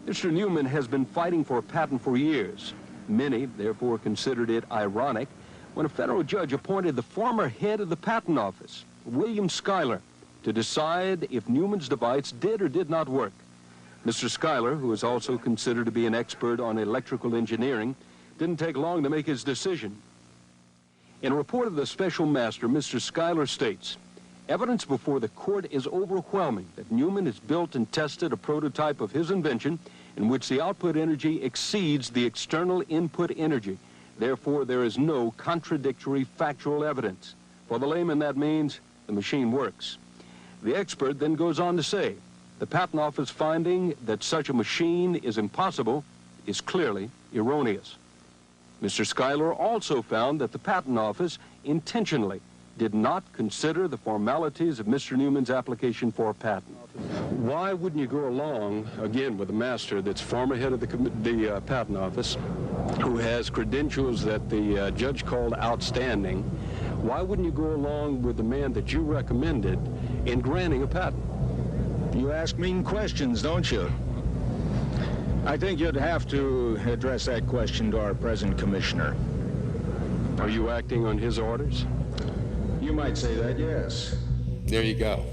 Mr. Newman has been fighting for a patent for years. Many, therefore, considered it ironic when a federal judge appointed the former head of the patent office, William Schuyler, to decide if Newman's device did or did not work. Mr. Schuyler, who is also considered to be an expert on electrical engineering, didn't take long to make his decision. In a report of the special master, Mr. Schuyler states, evidence before the court is overwhelming that Newman has built and tested a prototype of his invention in which the output energy exceeds the external input energy. Therefore, there is no contradictory factual evidence. For the layman, that means the machine works. The expert then goes on to say, the Patent Office finding that such a machine is impossible is clearly erroneous. Mr. Schuyler also found that the Patent Office intentionally did not consider the formalities of Mr. Newman's application for a patent. Why wouldn't you go along, again, with a master that's former head of the Patent Office, who has credentials that the judge called outstanding, why wouldn't you go along with the man that you recommended in granting a patent? You ask mean questions, don't you? I think you'd have to address that question to our present commissioner. Are you acting on his orders? You might say that, yes. There you go.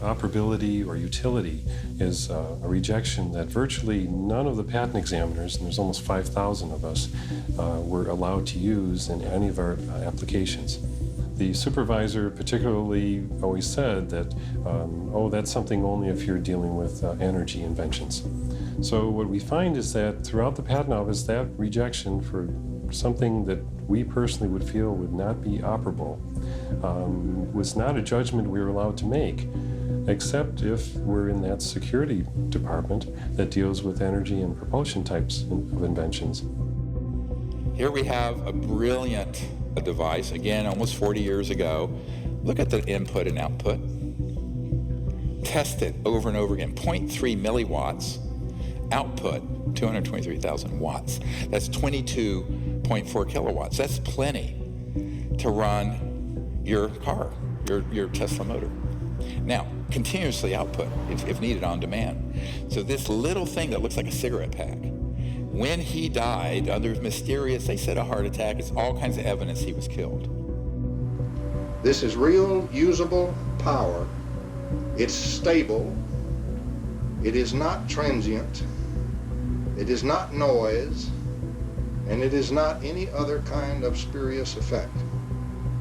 Operability or utility is a rejection that virtually none of the patent examiners, and there's almost 5,000 of us, were allowed to use in any of our applications. The supervisor particularly always said that, oh, that's something only if you're dealing with energy inventions. So what we find is that throughout the patent office, that rejection for something that we personally would feel would not be operable was not a judgment we were allowed to make, except if we're in that security department that deals with energy and propulsion types of inventions. Here we have a brilliant device, again, almost 40 years ago. Look at the input and output. Test it over and over again. 0.3 milliwatts, output 223,000 watts. That's 22.4 kilowatts. That's plenty to run your car, your Tesla motor. Now, continuously output if needed on demand. So this little thing that looks like a cigarette pack, when he died under mysterious, they said a heart attack, it's all kinds of evidence he was killed. This is real, usable power. It's stable. It is not transient. It is not noise. And it is not any other kind of spurious effect.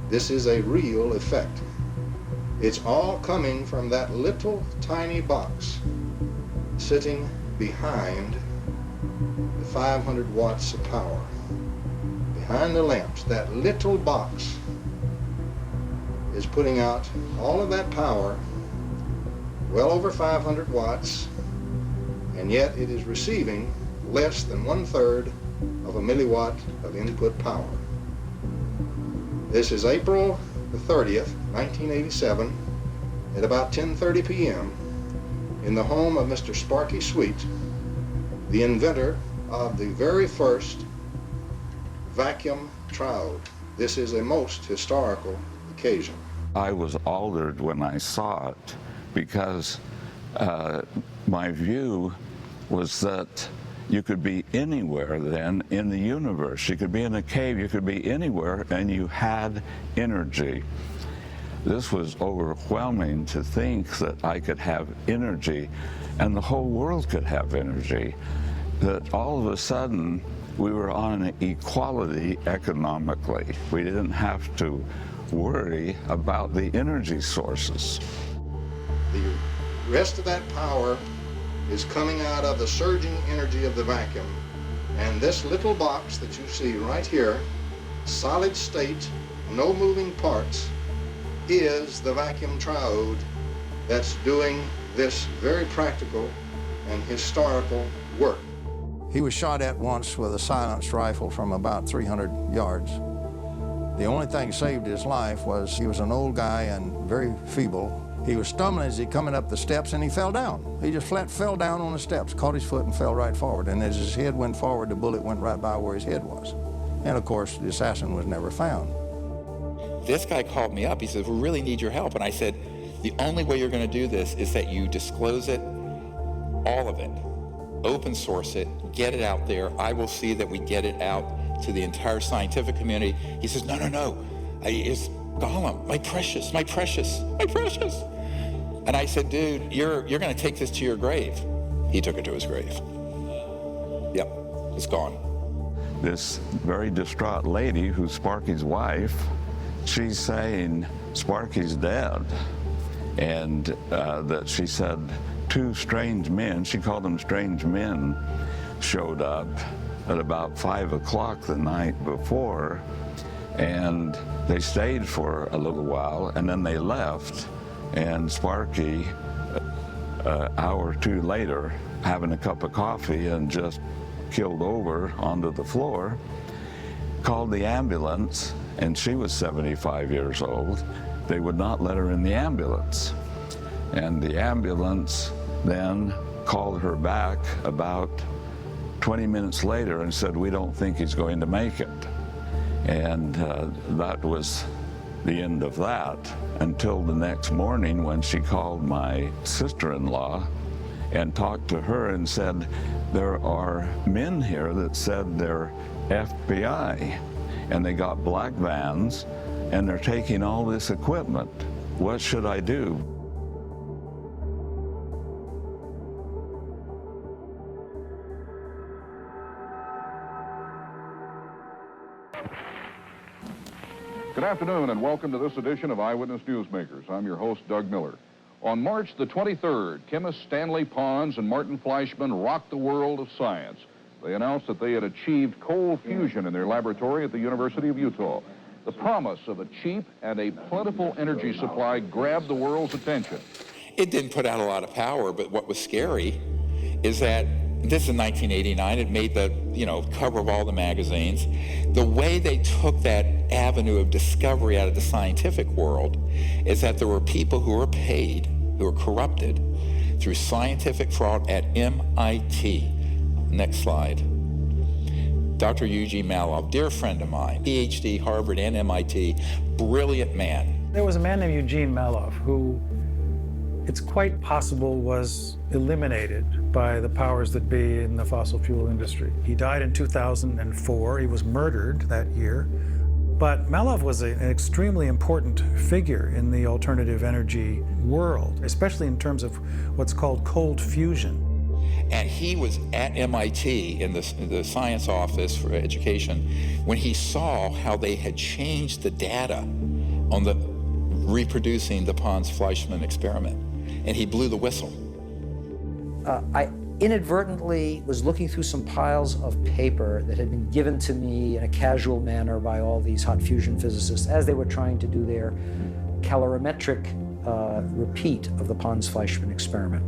This is a real effect. It's all coming from that little tiny box sitting behind the 500 watts of power. Behind the lamps, that little box is putting out all of that power, well over 500 watts, and yet it is receiving less than 1/3 of a milliwatt of input power. This is April the 30th, 1987, at about 10:30 p.m. in the home of Mr. Sparky Sweet, the inventor of the very first vacuum triode. This is a most historical occasion. I was altered when I saw it because my view was that you could be anywhere then in the universe. You could be in a cave, you could be anywhere, and you had energy. This was overwhelming to think that I could have energy and the whole world could have energy. That all of a sudden we were on an equality economically. We didn't have to worry about the energy sources. The rest of that power is coming out of the surging energy of the vacuum. And this little box that you see right here, solid state, no moving parts, is the vacuum triode that's doing this very practical and historical work. He was shot at once with a silenced rifle from about 300 yards. The only thing saved his life was he was an old guy and very feeble. He was stumbling as he coming up the steps and he fell down. He just flat fell down on the steps, caught his foot and fell right forward. And as his head went forward, the bullet went right by where his head was. And of course, the assassin was never found. This guy called me up. He said, we really need your help. And I said, the only way you're going to do this is that you disclose it, all of it. Open source it, get it out there. I will see that we get it out to the entire scientific community. He says, no, no, no. It's Gollum, my precious, my precious, my precious. And I said, dude, you're going to take this to your grave. He took it to his grave. Yep, it's gone. This very distraught lady, who's Sparky's wife, she's saying Sparky's dead. And that she said 2 strange men, she called them strange men, showed up at about 5 o'clock the night before, and they stayed for a little while, and then they left, and Sparky, an hour or 2 later, having a cup of coffee and just killed over onto the floor, called the ambulance, and she was 75 years old. They would not let her in the ambulance. And the ambulance then called her back about 20 minutes later and said, we don't think he's going to make it. And that was the end of that until the next morning when she called my sister-in-law and talked to her and said, there are men here that said they're FBI and they got black vans and they're taking all this equipment. What should I do? Good afternoon and welcome to this edition of Eyewitness Newsmakers. I'm your host, Doug Miller. On March the 23rd, chemists Stanley Pons and Martin Fleischmann rocked the world of science. They announced that they had achieved cold fusion in their laboratory at the University of Utah. The promise of a cheap and a plentiful energy supply grabbed the world's attention. It didn't put out a lot of power, but what was scary is that this is 1989. It made the, cover of all the magazines. The way they took that avenue of discovery out of the scientific world is that there were people who were paid, who were corrupted through scientific fraud at MIT. Next slide. Dr. Eugene Maloff, dear friend of mine, PhD, Harvard and MIT, brilliant man. There was a man named Eugene Maloff who it's quite possible was eliminated by the powers that be in the fossil fuel industry. He died in 2004. He was murdered that year. But Maloff was an extremely important figure in the alternative energy world, especially in terms of what's called cold fusion. And he was at MIT in the science office for education when he saw how they had changed the data on the reproducing the Pons-Fleischmann experiment. And he blew the whistle. I inadvertently was looking through some piles of paper that had been given to me in a casual manner by all these hot fusion physicists as they were trying to do their calorimetric repeat of the Pons-Fleischmann experiment.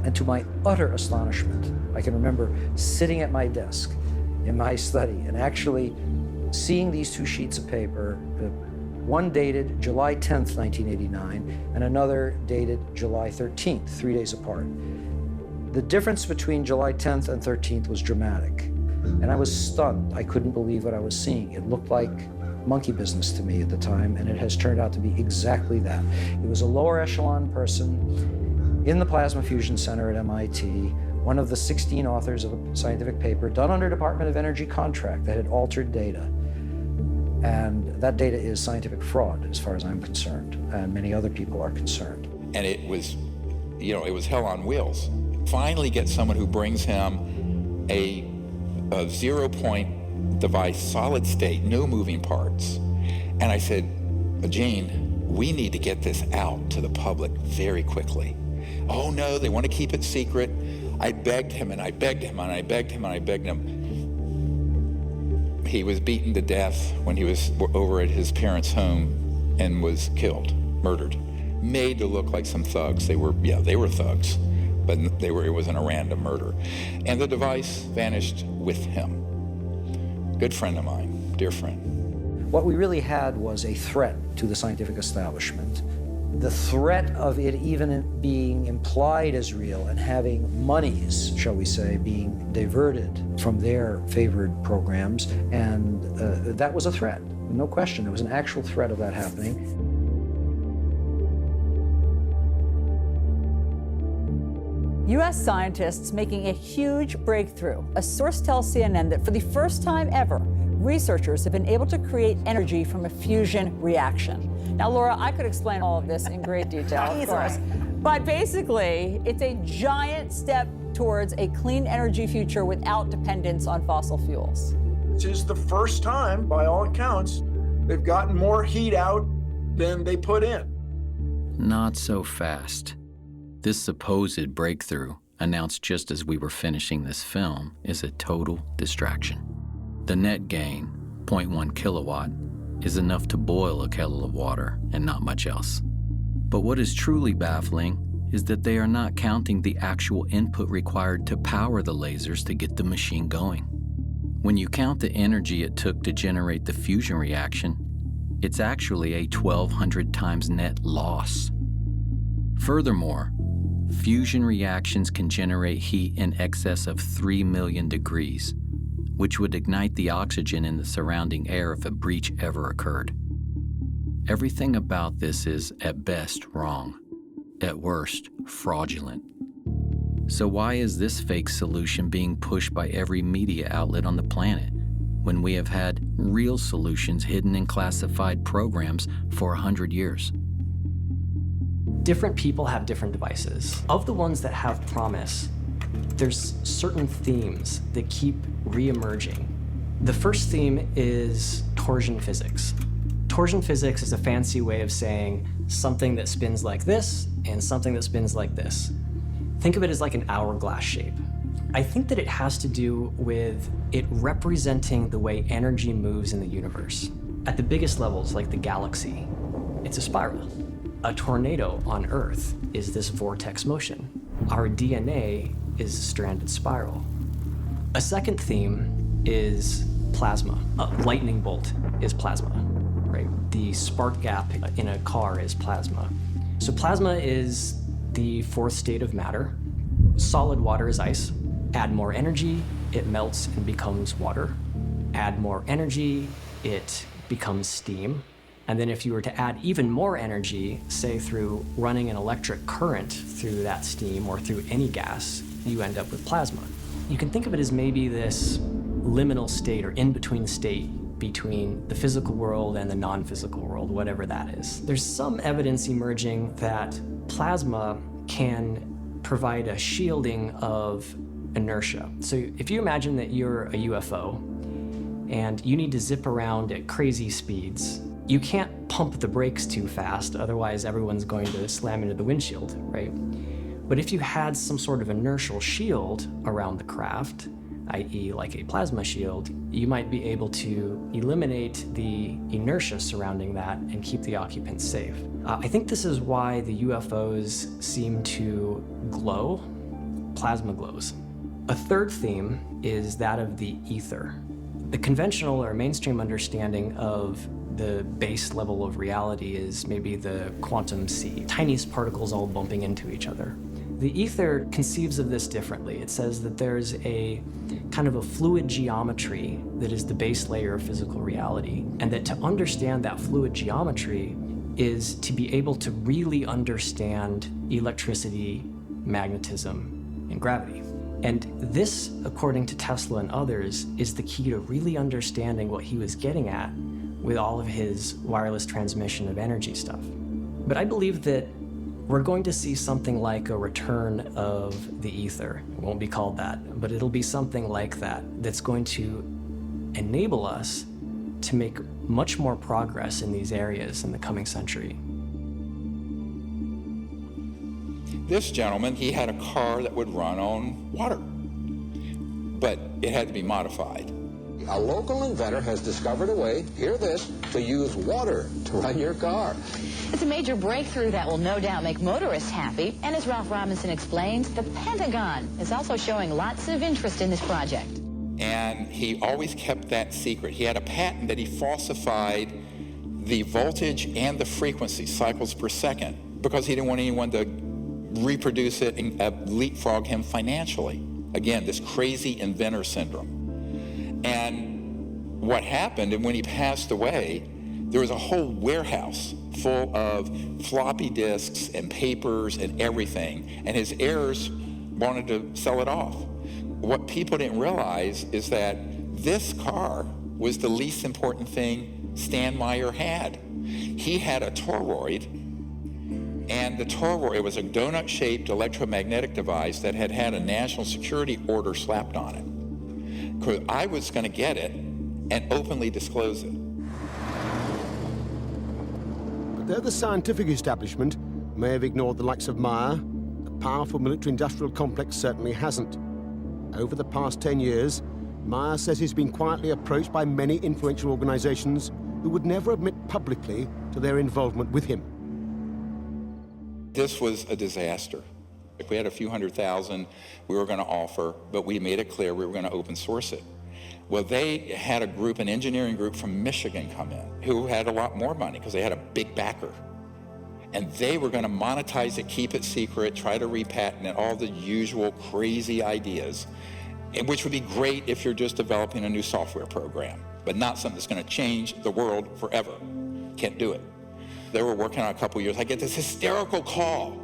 And to my utter astonishment, I can remember sitting at my desk in my study and actually seeing these two sheets of paper, one dated July 10th, 1989, and another dated July 13th, 3 days apart. The difference between July 10th and 13th was dramatic, and I was stunned. I couldn't believe what I was seeing. It looked like monkey business to me at the time, and it has turned out to be exactly that. It was a lower echelon person in the Plasma Fusion Center at MIT, one of the 16 authors of a scientific paper done under Department of Energy contract that had altered data. And that data is scientific fraud, as far as I'm concerned, and many other people are concerned. And it was, it was hell on wheels. Finally get someone who brings him a 0-point device, solid state, no moving parts. And I said, Gene, we need to get this out to the public very quickly. Oh no, they want to keep it secret. I begged him and I begged him and I begged him and I begged him. He was beaten to death when he was over at his parents' home and was killed, murdered. Made to look like some thugs. They were thugs, but it wasn't a random murder. And the device vanished with him. Good friend of mine, dear friend. What we really had was a threat to the scientific establishment. The threat of it even being implied as real and having monies, shall we say, being diverted from their favored programs, and that was a threat, no question. There was an actual threat of that happening. U.S. scientists making a huge breakthrough. A source tells CNN that for the first time ever, researchers have been able to create energy from a fusion reaction. Now, Laura, I could explain all of this in great detail, of course. But basically, it's a giant step towards a clean energy future without dependence on fossil fuels. This is the first time, by all accounts, they've gotten more heat out than they put in. Not so fast. This supposed breakthrough, announced just as we were finishing this film, is a total distraction. The net gain, 0.1 kilowatt, is enough to boil a kettle of water and not much else. But what is truly baffling is that they are not counting the actual input required to power the lasers to get the machine going. When you count the energy it took to generate the fusion reaction, it's actually a 1,200 times net loss. Furthermore, Fusion reactions can generate heat in excess of 3 million degrees, which would ignite the oxygen in the surrounding air if a breach ever occurred. Everything about this is, at best, wrong, at worst, fraudulent. So why is this fake solution being pushed by every media outlet on the planet, when we have had real solutions hidden in classified programs for 100 years? Different people have different devices. Of the ones that have promise, there's certain themes that keep re-emerging. The first theme is torsion physics. Torsion physics is a fancy way of saying something that spins like this and something that spins like this. Think of it as like an hourglass shape. I think that it has to do with it representing the way energy moves in the universe. At the biggest levels, like the galaxy, it's a spiral. A tornado on Earth is this vortex motion. Our DNA is a stranded spiral. A second theme is plasma. A lightning bolt is plasma, right? The spark gap in a car is plasma. So plasma is the fourth state of matter. Solid water is ice. Add more energy, it melts and becomes water. Add more energy, it becomes steam. And then if you were to add even more energy, say through running an electric current through that steam or through any gas, you end up with plasma. You can think of it as maybe this liminal state or in-between state between the physical world and the non-physical world, whatever that is. There's some evidence emerging that plasma can provide a shielding of inertia. So if you imagine that you're a UFO and you need to zip around at crazy speeds, you can't pump the brakes too fast, otherwise everyone's going to slam into the windshield, right? But if you had some sort of inertial shield around the craft, i.e. like a plasma shield, you might be able to eliminate the inertia surrounding that and keep the occupants safe. I think this is why the UFOs seem to glow. Plasma glows. A third theme is that of the ether. The conventional or mainstream understanding of the base level of reality is maybe the quantum sea, tiniest particles all bumping into each other. The ether conceives of this differently. It says that there's a kind of a fluid geometry that is the base layer of physical reality, and that to understand that fluid geometry is to be able to really understand electricity, magnetism, and gravity. And this, according to Tesla and others, is the key to really understanding what he was getting at with all of his wireless transmission of energy stuff. But I believe that we're going to see something like a return of the ether. It won't be called that, but it'll be something like that that's going to enable us to make much more progress in these areas in the coming century. This gentleman, he had a car that would run on water, but it had to be modified. A local inventor has discovered a way, hear this, to use water to run your car. It's a major breakthrough that will no doubt make motorists happy. And as Ralph Robinson explains, the Pentagon is also showing lots of interest in this project. And he always kept that secret. He had a patent that he falsified the voltage and the frequency, cycles per second, because he didn't want anyone to reproduce it and leapfrog him financially. Again, this crazy inventor syndrome. And what happened, and when he passed away, there was a whole warehouse full of floppy disks and papers and everything, and his heirs wanted to sell it off. What people didn't realize is that this car was the least important thing Stan Meyer had. He had a toroid, and the toroid was a donut-shaped electromagnetic device that had had a national security order slapped on it. Because I was going to get it and openly disclose it. But though the scientific establishment may have ignored the likes of Meyer, the powerful military-industrial complex certainly hasn't. Over the past 10 years, Meyer says he's been quietly approached by many influential organizations who would never admit publicly to their involvement with him. This was a disaster. If we had a few $100,000 we were going to offer, but we made it clear we were going to open source it. Well, they had a group, an engineering group from Michigan come in, who had a lot more money because they had a big backer. and they were going to monetize it, keep it secret, try to repatent it, all the usual crazy ideas, which would be great if you're just developing a new software program, but not something that's going to change the world forever. Can't do it. They were working on it a couple years. I get this hysterical call.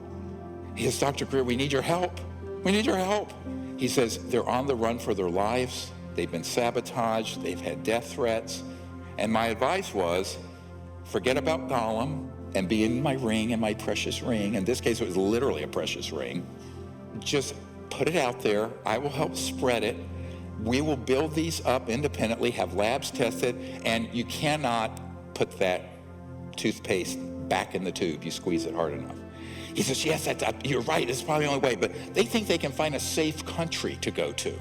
He says, Dr. Greer, we need your help. We need your help. He says, they're on the run for their lives. They've been sabotaged. They've had death threats. And my advice was, forget about Gollum and be in my ring, and my precious ring. In this case, it was literally a precious ring. Just put it out there. I will help spread it. We will build these up independently, have labs test it, and you cannot put that toothpaste back in the tube. You squeeze it hard enough. He says, yes, you're right. It's probably the only way, but they think they can find a safe country to go to.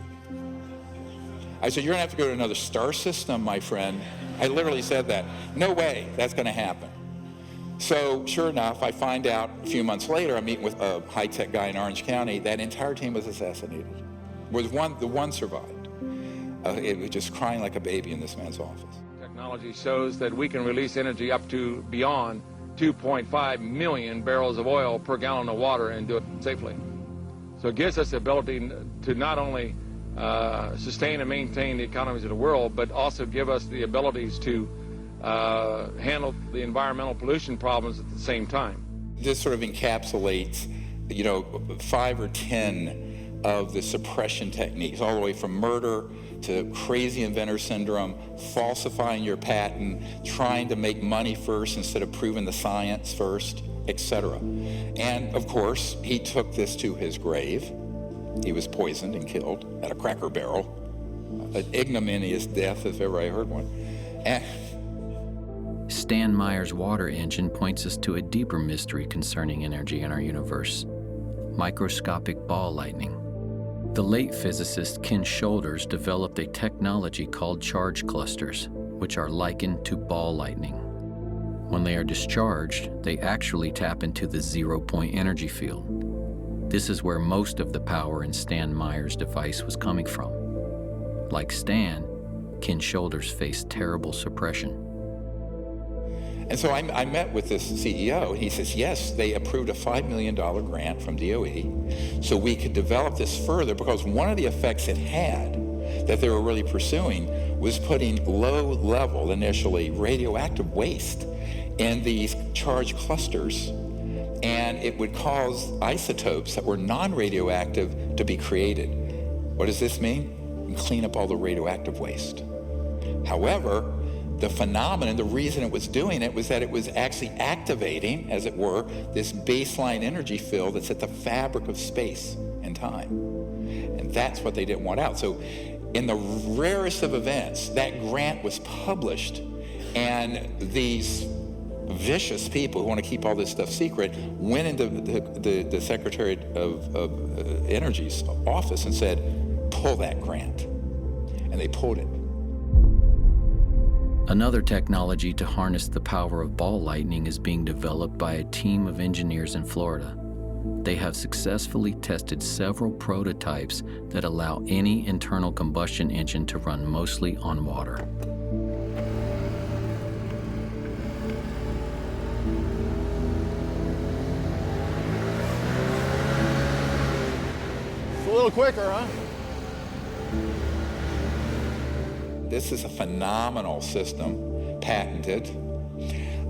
I said, you're gonna have to go to another star system, my friend. I literally said that. No way that's gonna happen. So sure enough, I find out a few months later, I'm meeting with a high-tech guy in Orange County. That entire team was assassinated. The one survived. It was just crying like a baby in this man's office. Technology shows that we can release energy up to beyond 2.5 million barrels of oil per gallon of water and do it safely. So it gives us the ability to not only sustain and maintain the economies of the world, but also give us the abilities to handle the environmental pollution problems at the same time. This sort of encapsulates, 5 or 10 of the suppression techniques, all the way from murder to crazy inventor syndrome, falsifying your patent, trying to make money first instead of proving the science first, etc. And of course, he took this to his grave. He was poisoned and killed at a Cracker Barrel. An ignominious death, if ever I heard one. Stan Meyer's water engine points us to a deeper mystery concerning energy in our universe: microscopic ball lightning. The late physicist Ken Shoulders developed a technology called charge clusters, which are likened to ball lightning. When they are discharged, they actually tap into the zero-point energy field. This is where most of the power in Stan Meyer's device was coming from. Like Stan, Ken Shoulders faced terrible suppression. And so I met with this CEO, and he says, yes, they approved a $5 million grant from DOE so we could develop this further, because one of the effects it had that they were really pursuing was putting low-level, initially, radioactive waste in these charge clusters, and it would cause isotopes that were non-radioactive to be created. What does this mean? You can clean up all the radioactive waste. However, the phenomenon, the reason it was doing it was that it was actually activating, as it were, this baseline energy field that's at the fabric of space and time. And that's what they didn't want out. So in the rarest of events, that grant was published, and these vicious people who want to keep all this stuff secret went into the Secretary of Energy's office and said, pull that grant. And they pulled it. Another technology to harness the power of ball lightning is being developed by a team of engineers in Florida. They have successfully tested several prototypes that allow any internal combustion engine to run mostly on water. It's a little quicker, huh? This is a phenomenal system, patented,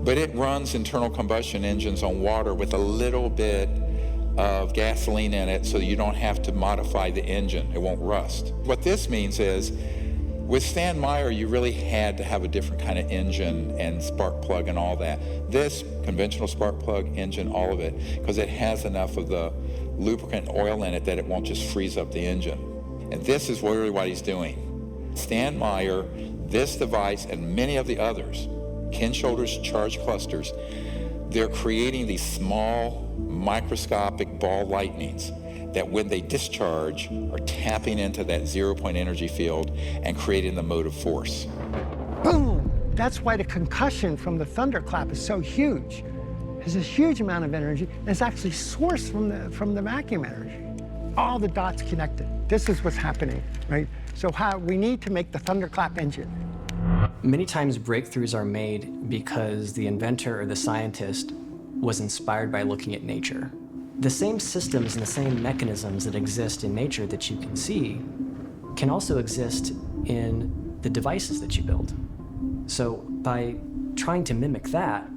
but it runs internal combustion engines on water with a little bit of gasoline in it so you don't have to modify the engine. It won't rust. What this means is, with Stan Meyer, you really had to have a different kind of engine and spark plug and all that. This conventional spark plug engine, all of it, because it has enough of the lubricant and oil in it that it won't just freeze up the engine. And this is really what he's doing. Stan Meyer, this device, and many of the others, Ken Shoulders charge clusters, they're creating these small microscopic ball lightnings that when they discharge are tapping into that zero-point energy field and creating the motive force. Boom! That's why the concussion from the thunderclap is so huge. There's a huge amount of energy, and it's actually sourced from the vacuum energy. All the dots connected. This is what's happening, right? So we need to make the thunderclap engine. Many times breakthroughs are made because the inventor or the scientist was inspired by looking at nature. The same systems and the same mechanisms that exist in nature that you can see can also exist in the devices that you build. So by trying to mimic that,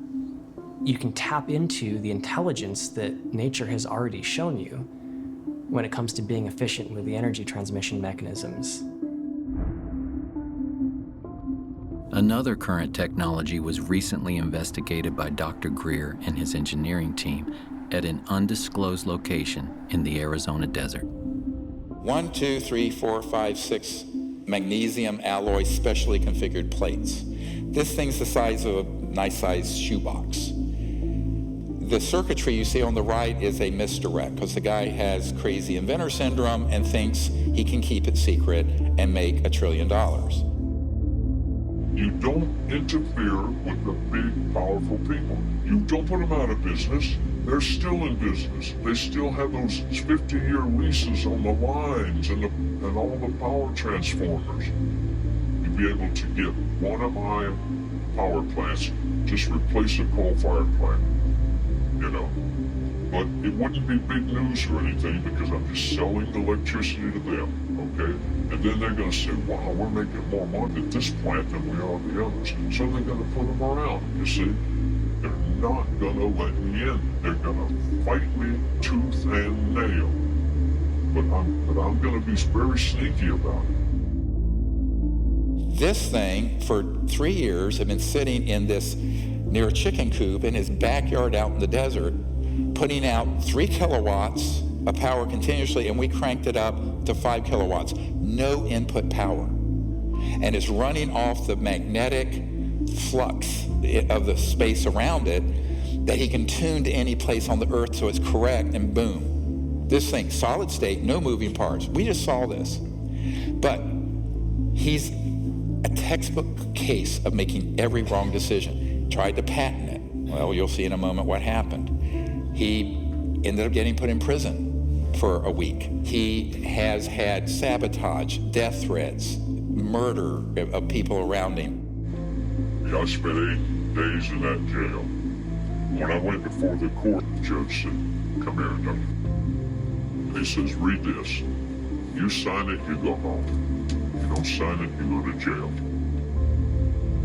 you can tap into the intelligence that nature has already shown you when it comes to being efficient with the energy transmission mechanisms. Another current technology was recently investigated by Dr. Greer and his engineering team at an undisclosed location in the Arizona desert. 1, 2, 3, 4, 5, 6 magnesium alloy specially configured plates. This thing's the size of a nice-sized shoebox. The circuitry you see on the right is a misdirect because the guy has crazy inventor syndrome and thinks he can keep it secret and make $1 trillion. You don't interfere with the big, powerful people. You don't put them out of business. They're still in business. They still have those 50-year leases on the lines and all the power transformers. You'd be able to get one of my power plants, just replace a coal-fired plant, you know. But it wouldn't be big news or anything because I'm just selling the electricity to them, okay? And then they're going to say, wow, we're making more money at this plant than we are the others. So they're going to put them around, you see? They're not going to let me in. They're going to fight me tooth and nail. But I'm going to be very sneaky about it. This thing, for 3 years, had been sitting in this, near a chicken coop in his backyard out in the desert, putting out 3 kilowatts of power continuously, and we cranked it up to 5 kilowatts. No input power. And it's running off the magnetic flux of the space around it that he can tune to any place on the earth so it's correct, and boom. This thing, solid state, no moving parts. We just saw this. But he's a textbook case of making every wrong decision. Tried to patent it. Well, you'll see in a moment what happened. He ended up getting put in prison for a week. He has had sabotage, death threats, murder of people around him. Yeah, I spent 8 days in that jail. When I went before the court, the judge said, come here, Doug. And he says, read this. You sign it, you go home. You don't sign it, you go to jail.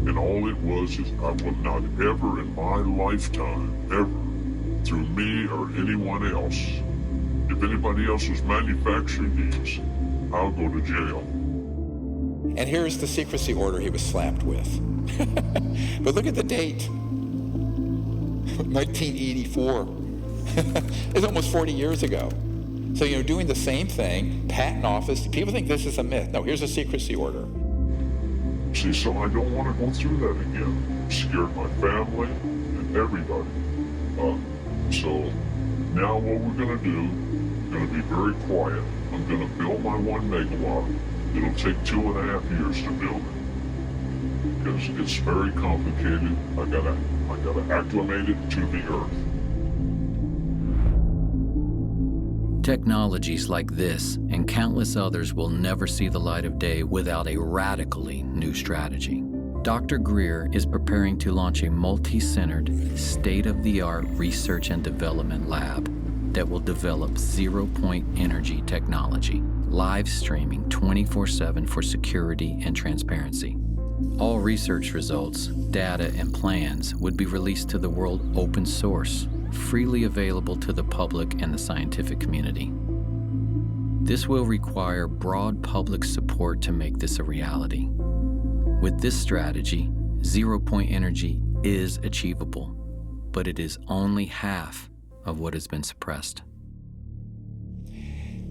And all it was is I will not ever in my lifetime, ever, through me or anyone else, if anybody else was manufacturing these, I'll go to jail. And here's the secrecy order he was slapped with. But look at the date. 1984. It's almost 40 years ago. So, you know, doing the same thing, patent office, people think this is a myth. No, here's a secrecy order. See, so I don't want to go through that again. I'm scared my family and everybody. So now what we're going to do, we're going to be very quiet. I'm going to build my 1 megawatt. It'll take 2.5 years to build it because it's very complicated. I gotta acclimate it to the earth. Technologies like this and countless others will never see the light of day without a radically new strategy. Dr. Greer is preparing to launch a multi-centered, state-of-the-art research and development lab that will develop zero-point energy technology, live streaming 24/7 for security and transparency. All research results, data, and plans would be released to the world open source, freely available to the public and the scientific community. This will require broad public support to make this a reality. With this strategy, zero-point energy is achievable, but it is only half of what has been suppressed.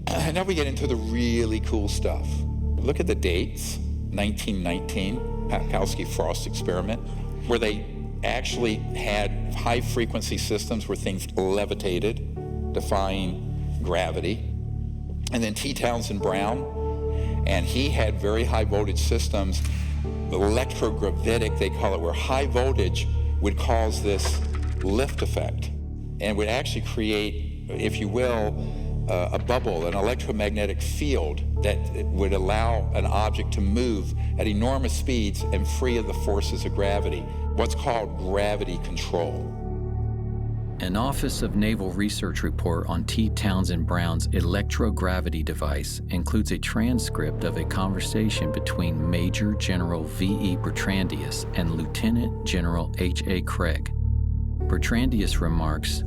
Now we get into the really cool stuff. Look at the dates. 1919, Pakowski-Frost experiment, where they actually had high-frequency systems where things levitated, defying gravity. And then T. Townsend Brown, and he had very high-voltage systems, electrogravitic, they call it, where high voltage would cause this lift effect and would actually create, if you will, a bubble, an electromagnetic field that would allow an object to move at enormous speeds and free of the forces of gravity, what's called gravity control. An Office of Naval Research report on T. Townsend Brown's electrogravity device includes a transcript of a conversation between Major General V.E. Bertrandius and Lieutenant General H.A. Craig. Bertrandius remarks,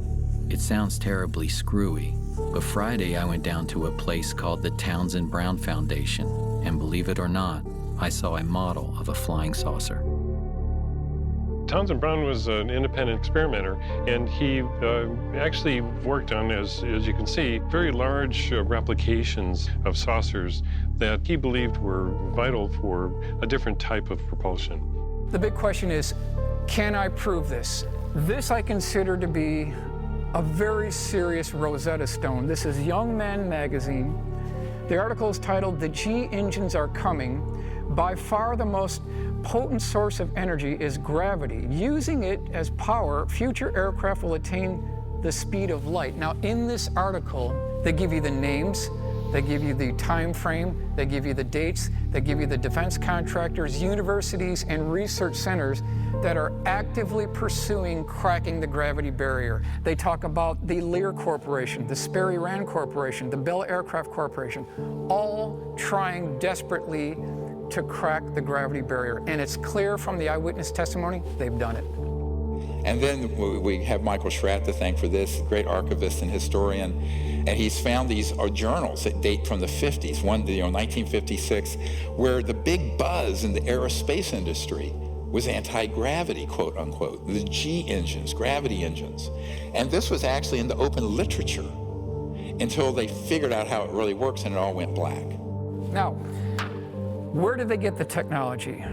"It sounds terribly screwy, but Friday I went down to a place called the Townsend Brown Foundation, and believe it or not, I saw a model of a flying saucer." Townsend Brown was an independent experimenter, and he actually worked on, as you can see, very large replications of saucers that he believed were vital for a different type of propulsion. The big question is, can I prove this? This I consider to be a very serious Rosetta Stone. This is Young Men magazine. The article is titled, "The G Engines Are Coming." By far the most potent source of energy is gravity. Using it as power, future aircraft will attain the speed of light. Now, in this article, they give you the names, they give you the time frame, they give you the dates, they give you the defense contractors, universities, and research centers that are actively pursuing cracking the gravity barrier. They talk about the Lear Corporation, the Sperry Rand Corporation, the Bell Aircraft Corporation, all trying desperately to crack the gravity barrier. And it's clear from the eyewitness testimony, they've done it. And then we have Michael Schratt to thank for this, great archivist and historian. And he's found these journals that date from the 50s, one, 1956, where the big buzz in the aerospace industry was anti-gravity, quote unquote, the G engines, gravity engines. And this was actually in the open literature until they figured out how it really works, and it all went black. Now, where did they get the technology?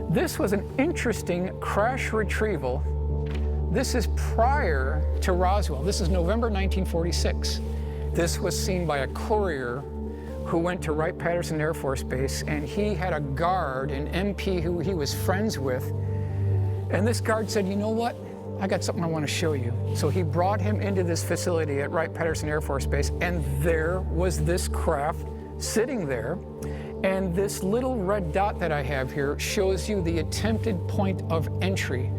This was an interesting crash retrieval. This is prior to Roswell. This is November 1946. This was seen by a courier who went to Wright-Patterson Air Force Base, and he had a guard, an MP who he was friends with, and this guard said, "You know what? I got something I want to show you." So he brought him into this facility at Wright-Patterson Air Force Base, and there was this craft sitting there. And this little red dot that I have here shows you the attempted point of entry.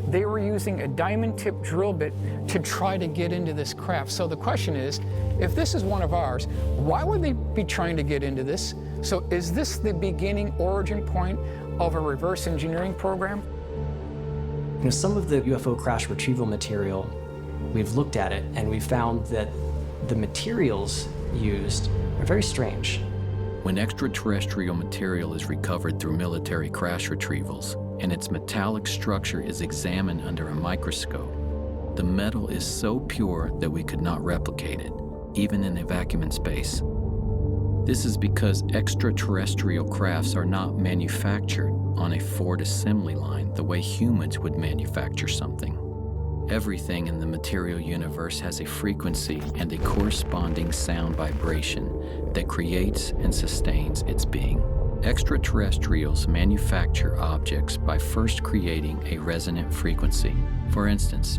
They were using a diamond-tipped drill bit to try to get into this craft. So the question is, if this is one of ours, why would they be trying to get into this? So is this the beginning origin point of a reverse engineering program? You know, some of the UFO crash retrieval material, we've looked at it and we found that the materials used are very strange. When extraterrestrial material is recovered through military crash retrievals and its metallic structure is examined under a microscope, the metal is so pure that we could not replicate it, even in a vacuum in space. This is because extraterrestrial crafts are not manufactured on a Ford assembly line the way humans would manufacture something. Everything in the material universe has a frequency and a corresponding sound vibration that creates and sustains its being. Extraterrestrials manufacture objects by first creating a resonant frequency. For instance,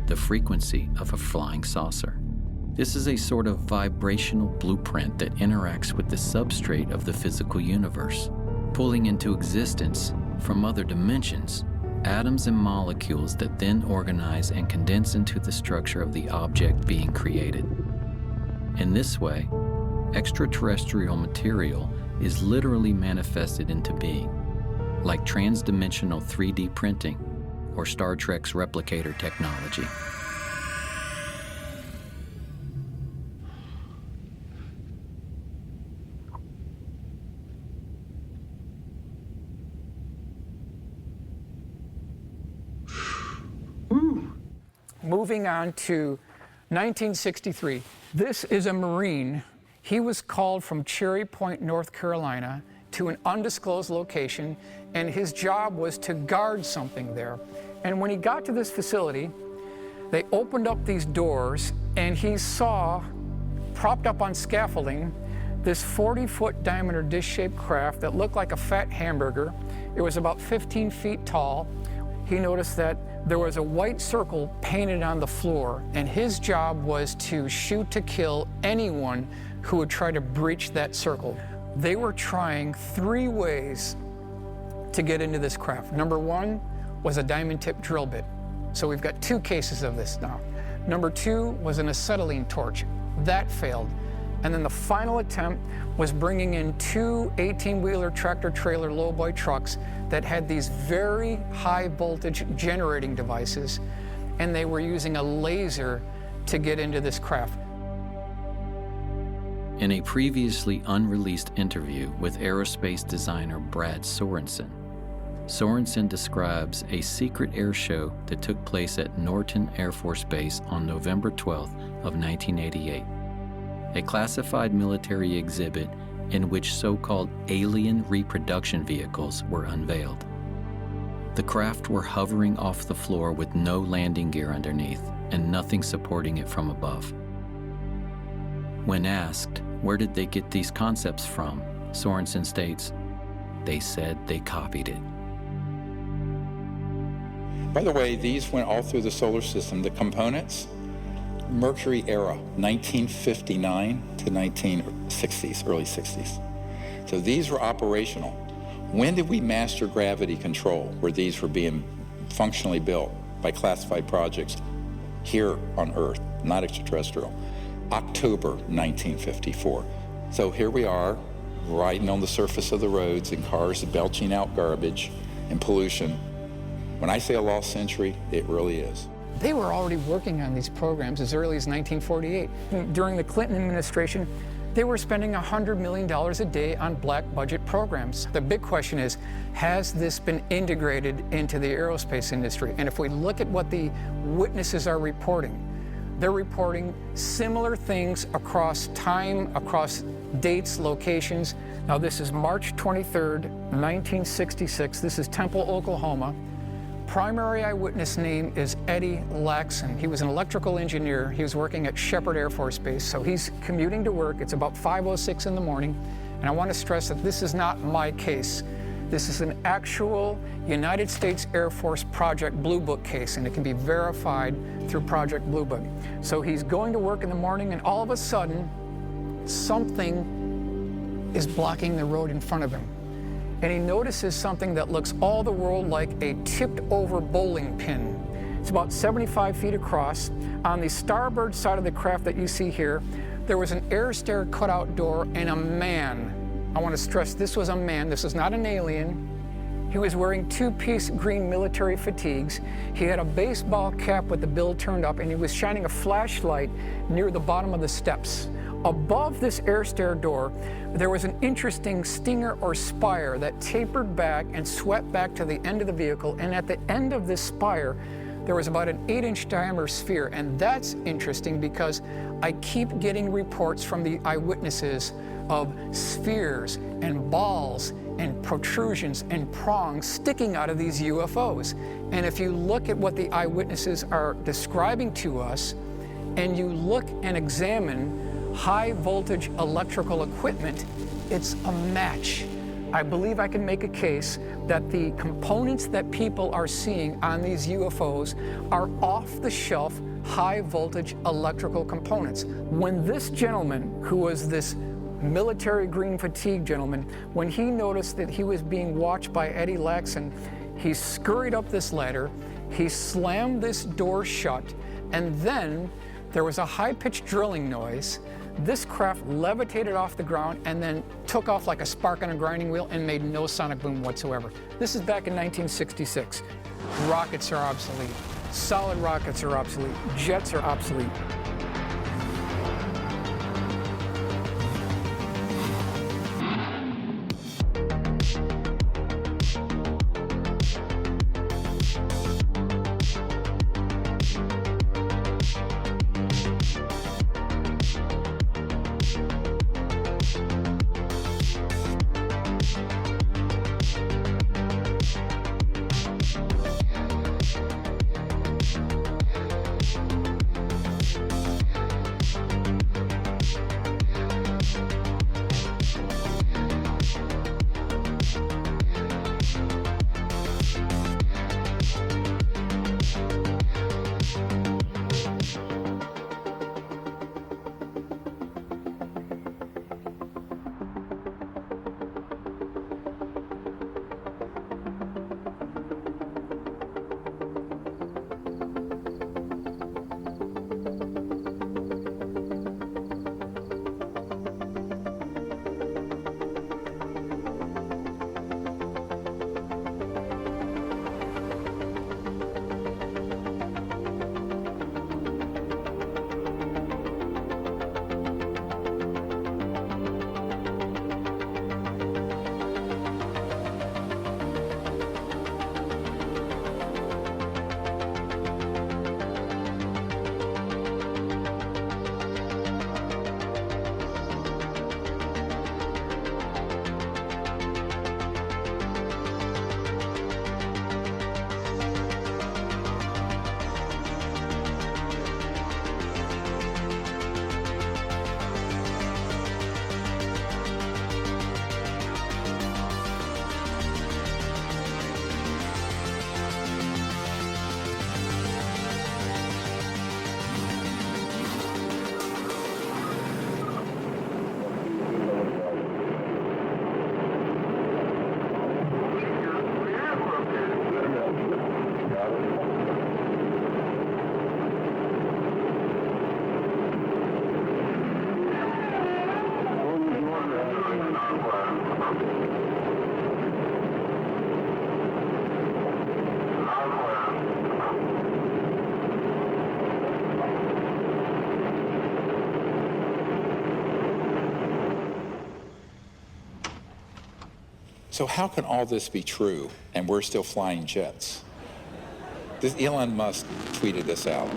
the frequency of a flying saucer. This is a sort of vibrational blueprint that interacts with the substrate of the physical universe, pulling into existence from other dimensions atoms and molecules that then organize and condense into the structure of the object being created. In this way, extraterrestrial material is literally manifested into being, like transdimensional 3D printing or Star Trek's replicator technology. Moving on to 1963. This is a Marine. He was called from Cherry Point, North Carolina, to an undisclosed location, and his job was to guard something there. And when he got to this facility, they opened up these doors, and he saw, propped up on scaffolding, this 40-foot diameter dish-shaped craft that looked like a fat hamburger. It was about 15 feet tall. He noticed that there was a white circle painted on the floor, and his job was to shoot to kill anyone who would try to breach that circle. They were trying 3 ways to get into this craft. Number 1 was a diamond-tipped drill bit. So we've got 2 cases of this now. Number 2 was an acetylene torch. That failed. And then the final attempt was bringing in 2 18-wheeler tractor-trailer lowboy trucks that had these very high-voltage generating devices, and they were using a laser to get into this craft. In a previously unreleased interview with aerospace designer Brad Sorensen, Sorensen describes a secret air show that took place at Norton Air Force Base on November 12th of 1988, a classified military exhibit in which so-called alien reproduction vehicles were unveiled. The craft were hovering off the floor with no landing gear underneath and nothing supporting it from above. When asked, where did they get these concepts from, Sorensen states, they said they copied it. By the way, these went all through the solar system. The components, Mercury era, 1959 to 1960s, early 60s. So these were operational. When did we master gravity control, where these were being functionally built by classified projects here on Earth, not extraterrestrial? October 1954. So here we are, riding on the surface of the roads in cars belching out garbage and pollution. When I say a lost century, it really is. They were already working on these programs as early as 1948. During the Clinton administration, they were spending $100 million a day on black budget programs. The big question is, has this been integrated into the aerospace industry? And if we look at what the witnesses are reporting, they're reporting similar things across time, across dates, locations. Now this is March 23rd, 1966. This is Temple, Oklahoma. Primary eyewitness name is Eddie Laxon. He was an electrical engineer. He was working at Sheppard Air Force Base, so he's commuting to work. It's about 5:06 in the morning, and I want to stress that this is not my case. This is an actual United States Air Force Project Blue Book case, and it can be verified through Project Blue Book. So he's going to work in the morning, and all of a sudden, something is blocking the road in front of him. And he notices something that looks all the world like a tipped-over bowling pin. It's about 75 feet across. On the starboard side of the craft that you see here, there was an air stair cutout door and a man. I want to stress this was a man, this is not an alien. He was wearing 2-piece green military fatigues. He had a baseball cap with the bill turned up, and he was shining a flashlight near the bottom of the steps. Above this air stair door, there was an interesting stinger or spire that tapered back and swept back to the end of the vehicle, and at the end of this spire, there was about an 8-inch diameter sphere, and that's interesting because I keep getting reports from the eyewitnesses of spheres and balls and protrusions and prongs sticking out of these UFOs. And if you look at what the eyewitnesses are describing to us, and you look and examine high voltage electrical equipment, it's a match. I believe I can make a case that the components that people are seeing on these UFOs are off-the-shelf high voltage electrical components. When this gentleman, who was this military green fatigue gentleman, when he noticed that he was being watched by Eddie Laxon, he scurried up this ladder, he slammed this door shut, and then there was a high-pitched drilling noise. This craft levitated off the ground and then took off like a spark on a grinding wheel and made no sonic boom whatsoever. This is back in 1966. Rockets are obsolete. Solid rockets are obsolete. Jets are obsolete. So how can all this be true and we're still flying jets? Elon Musk tweeted this out.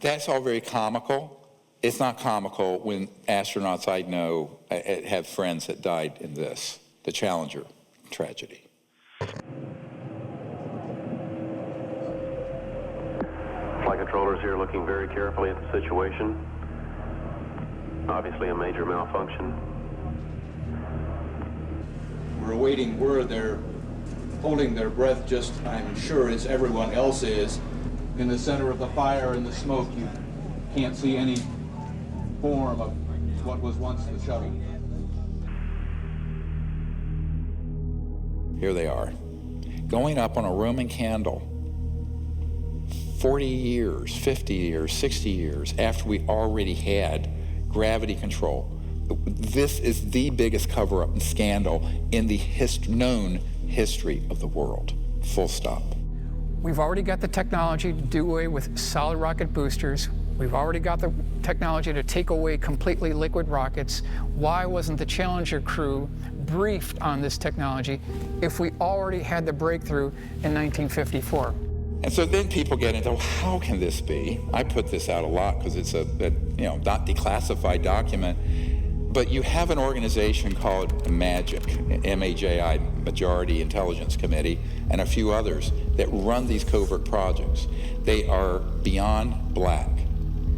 That's all very comical. It's not comical when astronauts I know have friends that died in this, the Challenger tragedy. Flight controllers here looking very carefully at the situation. Obviously a major malfunction. We're awaiting word. They're holding their breath just, I'm sure, as everyone else is. In the center of the fire and the smoke, you can't see any form of what was once the shuttle. Here they are, going up on a Roman candle 40 years, 50 years, 60 years after we already had gravity control. This is the biggest cover-up and scandal in the known history of the world, full stop. We've already got the technology to do away with solid rocket boosters. We've already got the technology to take away completely liquid rockets. Why wasn't the Challenger crew briefed on this technology if we already had the breakthrough in 1954? And so then people get into, how can this be? I put this out a lot because it's a not declassified document. But you have an organization called MAGIC, M-A-J-I, Majority Intelligence Committee, and a few others that run these covert projects. They are beyond black.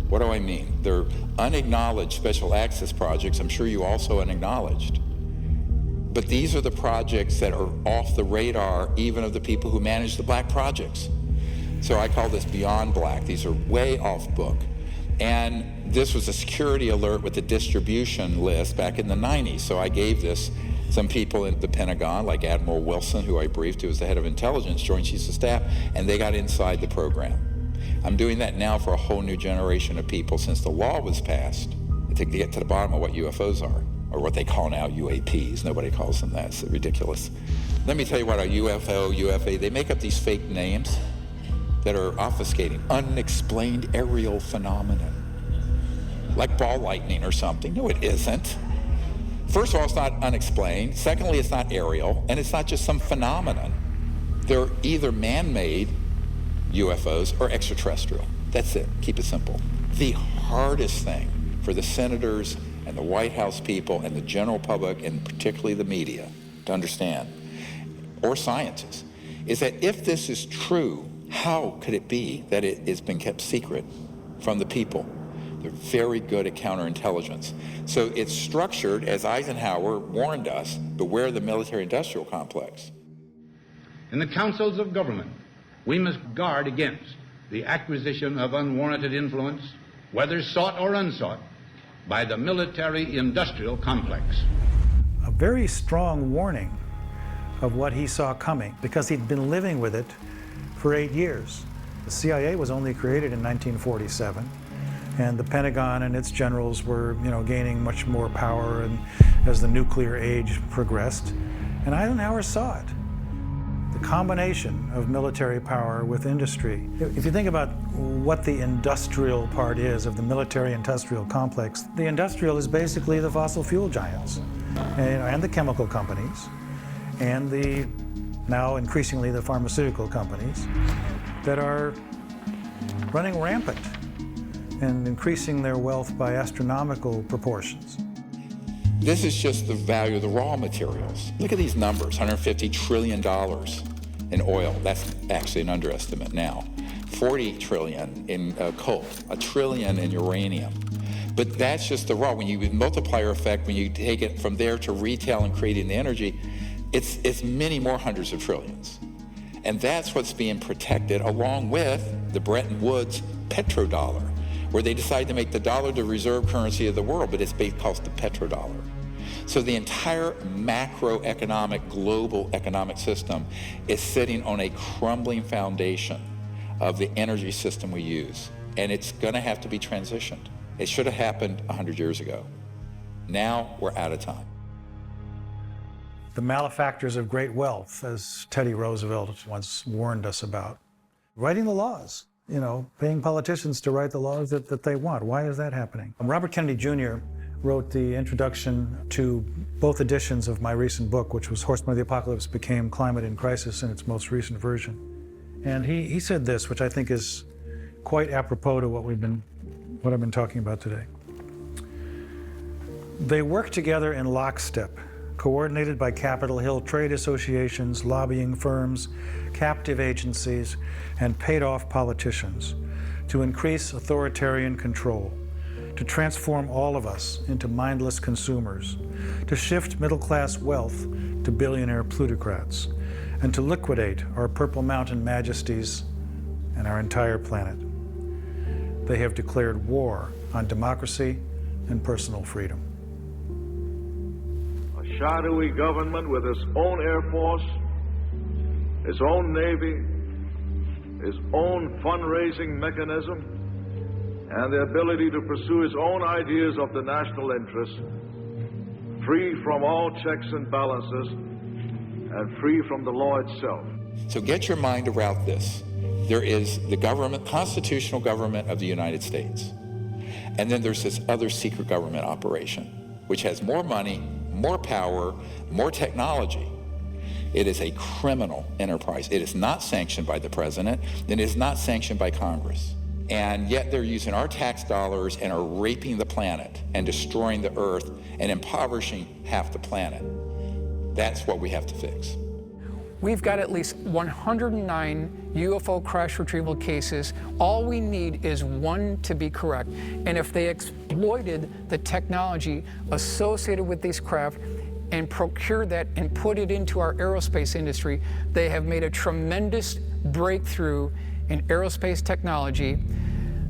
What do I mean? They're unacknowledged special access projects. I'm sure you also unacknowledged. But these are the projects that are off the radar even of the people who manage the black projects. So I call this beyond black. These are way off book. And this was a security alert with the distribution list back in the 90s. So I gave this some people in the Pentagon, like Admiral Wilson, who I briefed, who was the head of intelligence, Joint Chiefs of Staff, and they got inside the program. I'm doing that now for a whole new generation of people since the law was passed to get to the bottom of what UFOs are, or what they call now UAPs. Nobody calls them that. It's ridiculous. Let me tell you what a UFO, UFA, they make up these fake names that are obfuscating, unexplained aerial phenomenon, like ball lightning or something. No, it isn't. First of all, it's not unexplained. Secondly, it's not aerial, and it's not just some phenomenon. They're either man-made UFOs or extraterrestrial. That's it. Keep it simple. The hardest thing for the senators and the White House people and the general public, and particularly the media, to understand, or scientists, is that if this is true, how could it be that it has been kept secret from the people? They're very good at counterintelligence. So it's structured, as Eisenhower warned us, beware the military-industrial complex. In the councils of government, we must guard against the acquisition of unwarranted influence, whether sought or unsought, by the military-industrial complex. A very strong warning of what he saw coming, because he'd been living with it for 8 years. The CIA was only created in 1947, and the Pentagon and its generals were, gaining much more power and as the nuclear age progressed. And Eisenhower saw it. The combination of military power with industry. If you think about what the industrial part is of the military-industrial complex, the industrial is basically the fossil fuel giants and the chemical companies and the now increasingly the pharmaceutical companies that are running rampant and increasing their wealth by astronomical proportions. This is just the value of the raw materials. Look at these numbers, $150 trillion in oil. That's actually an underestimate now. 40 trillion in coal, $1 trillion in uranium. But that's just the raw. When you multiplier effect, when you take it from there to retail and creating the energy, it's many more hundreds of trillions. And that's what's being protected along with the Bretton Woods petrodollar, where they decided to make the dollar the reserve currency of the world, but it's based called the petrodollar. So the entire macroeconomic, global economic system is sitting on a crumbling foundation of the energy system we use. And it's going to have to be transitioned. It should have happened 100 years ago. Now we're out of time. The malefactors of great wealth, as Teddy Roosevelt once warned us about. Writing the laws, you know, paying politicians to write the laws that they want. Why is that happening? Robert Kennedy Jr. wrote the introduction to both editions of my recent book, which was Horsemen of the Apocalypse Became Climate in Crisis in its most recent version. And he said this, which I think is quite apropos to what I've been talking about today. They work together in lockstep, coordinated by Capitol Hill trade associations, lobbying firms, captive agencies, and paid-off politicians to increase authoritarian control, to transform all of us into mindless consumers, to shift middle-class wealth to billionaire plutocrats, and to liquidate our Purple Mountain majesties and our entire planet. They have declared war on democracy and personal freedom. A shadowy government with its own Air Force, its own Navy, its own fundraising mechanism, and the ability to pursue its own ideas of the national interest, free from all checks and balances, and free from the law itself. So get your mind around this. There is the government, constitutional government of the United States. And then there's this other secret government operation, which has more money, more power, more technology. It is a criminal enterprise. It is not sanctioned by the president, and it is not sanctioned by Congress. And yet they're using our tax dollars and are raping the planet and destroying the earth and impoverishing half the planet. That's what we have to fix. We've got at least 109 UFO crash retrieval cases. All we need is one to be correct. And if they exploited the technology associated with these craft and procured that and put it into our aerospace industry, they have made a tremendous breakthrough in aerospace technology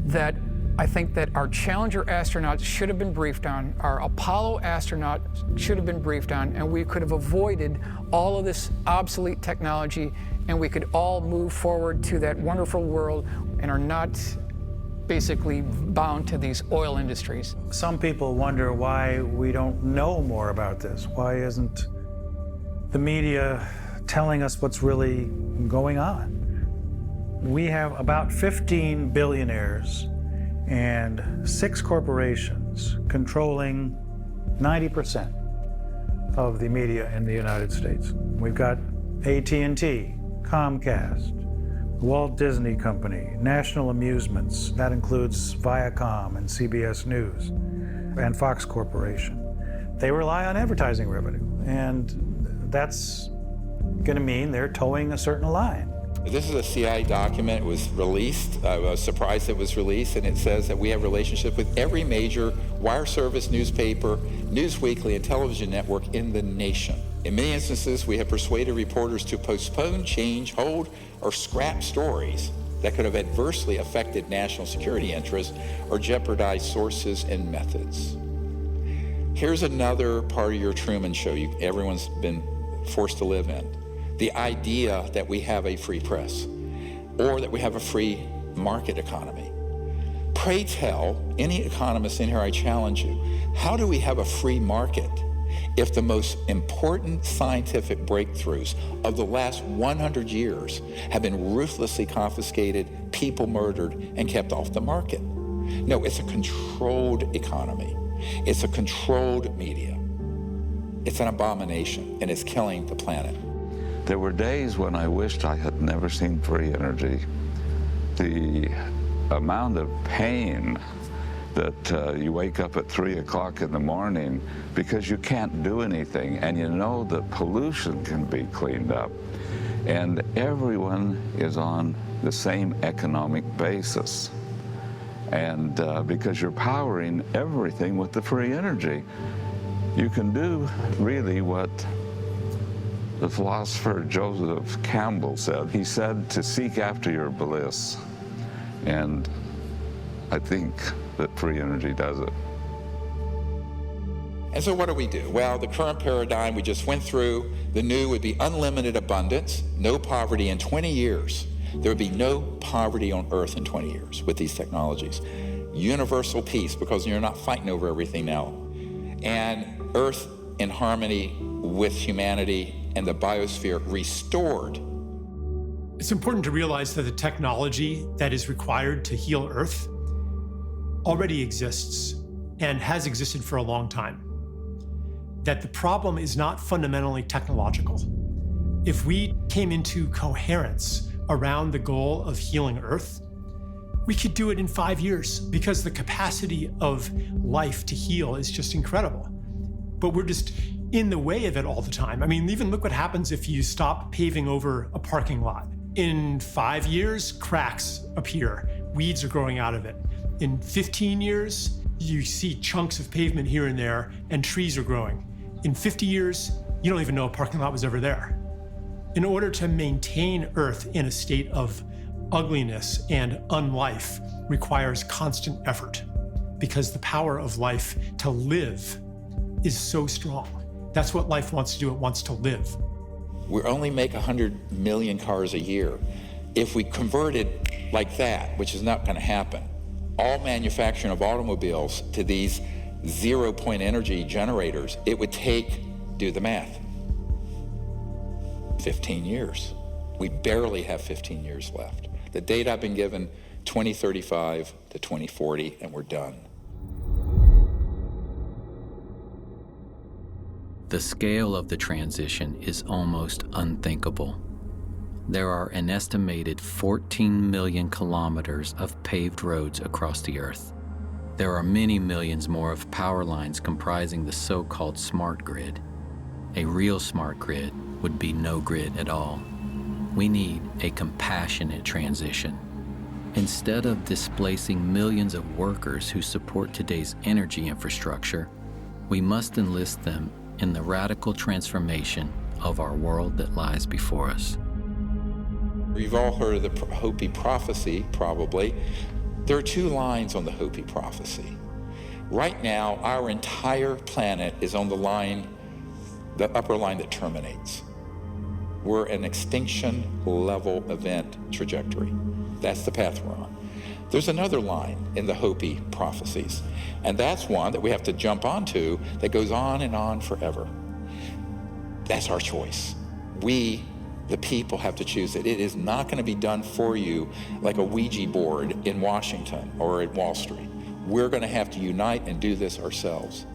that I think that our Challenger astronauts should have been briefed on, our Apollo astronauts should have been briefed on, and we could have avoided all of this obsolete technology, and we could all move forward to that wonderful world and are not basically bound to these oil industries. Some people wonder why we don't know more about this. Why isn't the media telling us what's really going on? We have about 15 billionaires and 6 corporations controlling 90% of the media in the United States. We've got AT&T, Comcast, Walt Disney Company, National Amusements, that includes Viacom and CBS News, and Fox Corporation. They rely on advertising revenue, and that's going to mean they're towing a certain line. This is a CIA document. It was released. I was surprised it was released, and it says that we have relationships with every major wire service, newspaper, news weekly, and television network in the nation. In many instances, we have persuaded reporters to postpone, change, hold, or scrap stories that could have adversely affected national security interests or jeopardized sources and methods. Here's another part of your Truman Show everyone's been forced to live in. The idea that we have a free press or that we have a free market economy. Pray tell any economist in here, I challenge you, how do we have a free market if the most important scientific breakthroughs of the last 100 years have been ruthlessly confiscated, people murdered, and kept off the market? No, it's a controlled economy. It's a controlled media. It's an abomination, and it's killing the planet. There were days when I wished I had never seen free energy. The amount of pain that you wake up at 3 o'clock in the morning because you can't do anything, and you know that pollution can be cleaned up, and everyone is on the same economic basis. And because you're powering everything with the free energy, you can do really what the philosopher Joseph Campbell said. He said to seek after your bliss. And I think that free energy does it. And so what do? Well, the current paradigm we just went through, the new would be unlimited abundance, no poverty in 20 years. There would be no poverty on Earth in 20 years with these technologies. Universal peace, because you're not fighting over everything now. And Earth in harmony with humanity and the biosphere restored. It's important to realize that the technology that is required to heal Earth already exists and has existed for a long time. That the problem is not fundamentally technological. If we came into coherence around the goal of healing Earth, we could do it in 5 years because the capacity of life to heal is just incredible. But we're just in the way of it all the time. I mean, even look what happens if you stop paving over a parking lot. In 5 years, cracks appear, weeds are growing out of it. In 15 years, you see chunks of pavement here and there, and trees are growing. In 50 years, you don't even know a parking lot was ever there. In order to maintain Earth in a state of ugliness and unlife requires constant effort, because the power of life to live is so strong. That's what life wants to do, it wants to live. We only make 100 million cars a year. If we converted like that, which is not going to happen, all manufacturing of automobiles to these zero-point energy generators, it would take, do the math, 15 years. We barely have 15 years left. The date I've been given, 2035 to 2040, and we're done. The scale of the transition is almost unthinkable. There are an estimated 14 million kilometers of paved roads across the Earth. There are many millions more of power lines comprising the so-called smart grid. A real smart grid would be no grid at all. We need a compassionate transition. Instead of displacing millions of workers who support today's energy infrastructure, we must enlist them in the radical transformation of our world that lies before us. You've all heard of the Hopi prophecy, probably. There are two lines on the Hopi prophecy. Right now, our entire planet is on the line, the upper line that terminates. We're an extinction level event trajectory. That's the path we're on. There's another line in the Hopi prophecies, and that's one that we have to jump onto that goes on and on forever. That's our choice. We, the people, have to choose it. It is not going to be done for you like a Ouija board in Washington or at Wall Street. We're going to have to unite and do this ourselves.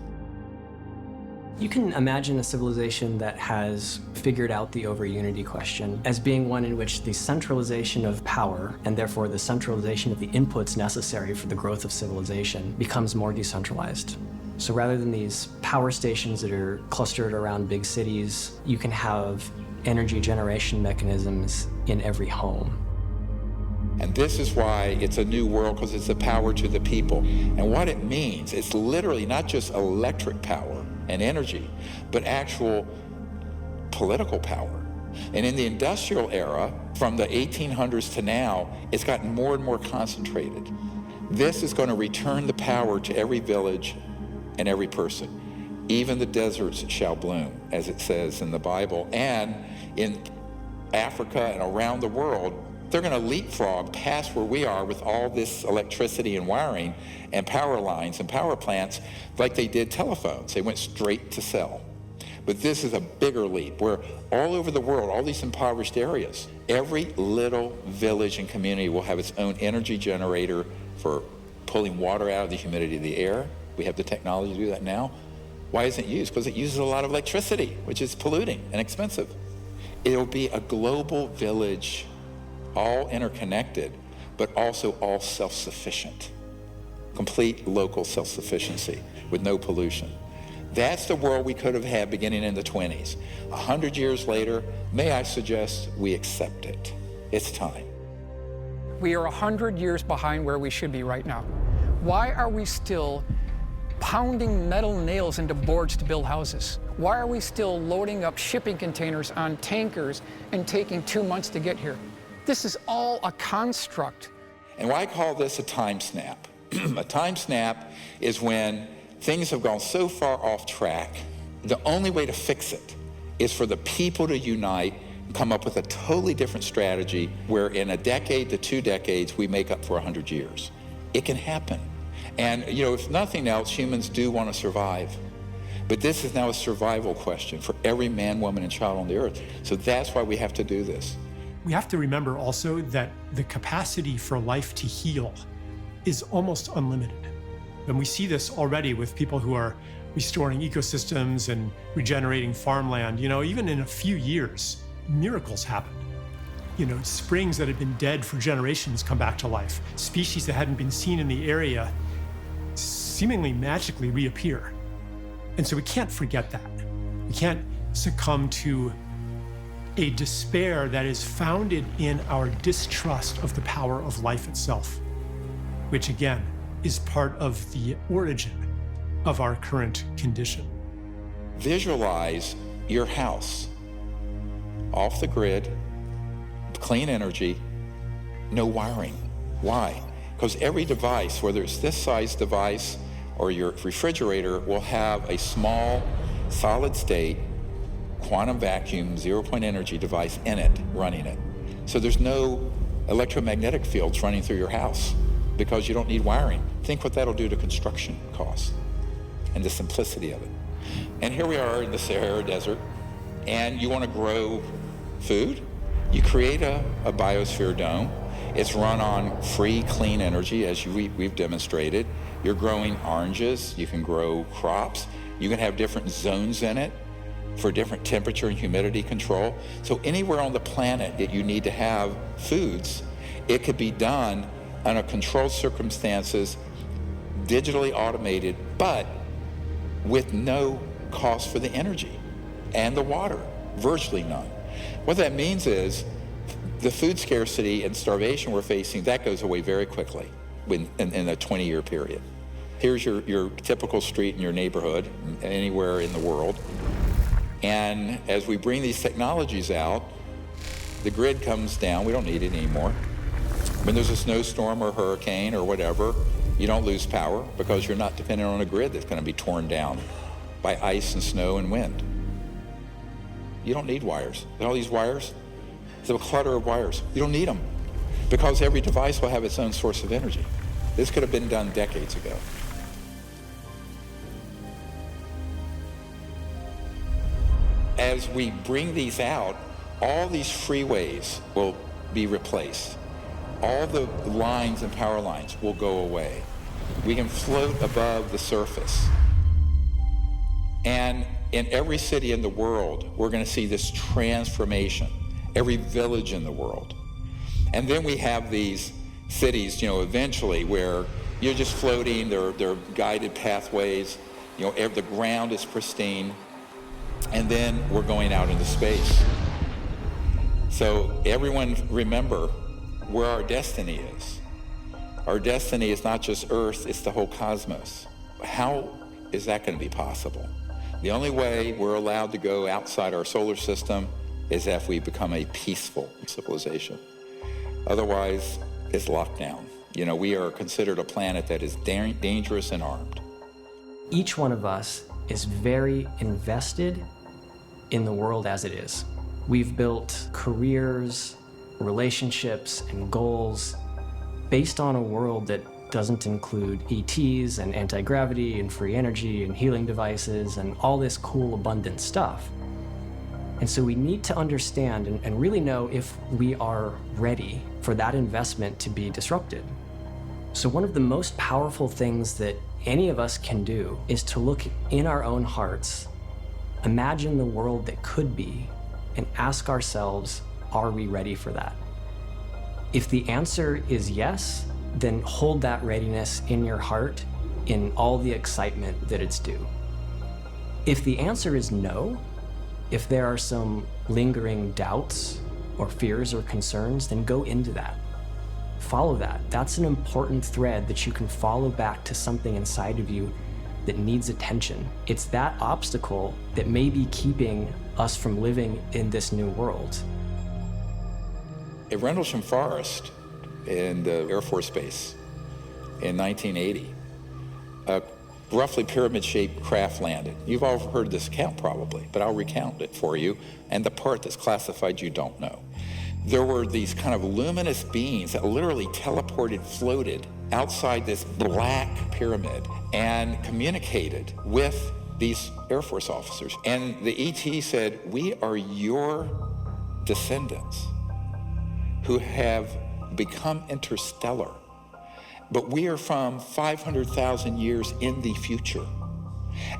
You can imagine a civilization that has figured out the over-unity question as being one in which the centralization of power, and therefore the centralization of the inputs necessary for the growth of civilization, becomes more decentralized. So rather than these power stations that are clustered around big cities, you can have energy generation mechanisms in every home. And this is why it's a new world, because it's the power to the people. And what it means, it's literally not just electric power and energy, but actual political power. And in the industrial era, from the 1800s to now, it's gotten more and more concentrated. This is going to return the power to every village and every person. Even the deserts shall bloom, as it says in the Bible. And in Africa and around the world, they're going to leapfrog past where we are with all this electricity and wiring and power lines and power plants like they did telephones. They went straight to cell. But this is a bigger leap where all over the world, all these impoverished areas, every little village and community will have its own energy generator for pulling water out of the humidity of the air. We have the technology to do that now. Why isn't it used? Because it uses a lot of electricity, which is polluting and expensive. It'll be a global village, all interconnected, but also all self-sufficient. Complete local self-sufficiency with no pollution. That's the world we could have had beginning in the 20s. 100 years later, may I suggest we accept it. It's time. We are 100 years behind where we should be right now. Why are we still pounding metal nails into boards to build houses? Why are we still loading up shipping containers on tankers and taking 2 months to get here? This is all a construct. And why I call this a time snap? A time snap is when things have gone so far off track. The only way to fix it is for the people to unite and come up with a totally different strategy where in a decade to 2 decades, we make up for 100 years. It can happen. And, you know, if nothing else, humans do want to survive. But this is now a survival question for every man, woman, and child on the earth. So that's why we have to do this. We have to remember also that the capacity for life to heal is almost unlimited. And we see this already with people who are restoring ecosystems and regenerating farmland. You know, even in a few years, miracles happen. You know, springs that had been dead for generations come back to life. Species that hadn't been seen in the area seemingly magically reappear. And so we can't forget that. We can't succumb to a despair that is founded in our distrust of the power of life itself, which again is part of the origin of our current condition. Visualize your house off the grid, clean energy, no wiring. Why? Because every device, whether it's this size device or your refrigerator, will have a small, solid state, quantum vacuum, zero-point energy device in it, running it. So there's no electromagnetic fields running through your house because you don't need wiring. Think what that'll do to construction costs and the simplicity of it. And here we are in the Sahara Desert, and you want to grow food? You create a biosphere dome. It's run on free, clean energy, as we've demonstrated. You're growing oranges. You can grow crops. You can have different zones in it for different temperature and humidity control. So anywhere on the planet that you need to have foods, it could be done under controlled circumstances, digitally automated, but with no cost for the energy and the water, virtually none. What that means is the food scarcity and starvation we're facing, that goes away very quickly in a 20-year period. Here's your typical street in your neighborhood, anywhere in the world. And as we bring these technologies out, the grid comes down. We don't need it anymore. When there's a snowstorm or hurricane or whatever, you don't lose power because you're not dependent on a grid that's going to be torn down by ice and snow and wind. You don't need wires. And all these wires, it's a clutter of wires. You don't need them because every device will have its own source of energy. This could have been done decades ago. As we bring these out, all these freeways will be replaced. All the lines and power lines will go away. We can float above the surface. And in every city in the world, we're going to see this transformation, every village in the world. And then we have these cities, you know, eventually where you're just floating, there are guided pathways, you know, the ground is pristine, and then we're going out into space. So everyone remember where our destiny is. Our destiny is not just Earth, it's the whole cosmos. How is that going to be possible? The only way we're allowed to go outside our solar system is if we become a peaceful civilization. Otherwise, it's locked down. You know, we are considered a planet that is dangerous and armed. Each one of us is very invested in the world as it is. We've built careers, relationships, and goals based on a world that doesn't include ETs and anti-gravity and free energy and healing devices and all this cool, abundant stuff. And so we need to understand and really know if we are ready for that investment to be disrupted. So one of the most powerful things that any of us can do is to look in our own hearts, imagine the world that could be, and ask ourselves, are we ready for that? If the answer is yes, then hold that readiness in your heart in all the excitement that it's due. If the answer is no, if there are some lingering doubts or fears or concerns, then go into that. Follow that. That's an important thread that you can follow back to something inside of you that needs attention. It's that obstacle that may be keeping us from living in this new world. At Rendlesham Forest, in the Air Force Base in 1980, a roughly pyramid-shaped craft landed. You've all heard this account probably, but I'll recount it for you, and the part that's classified you don't know. There were these kind of luminous beings that literally teleported, floated outside this black pyramid and communicated with these Air Force officers. And the ET said, we are your descendants who have become interstellar, but we are from 500,000 years in the future.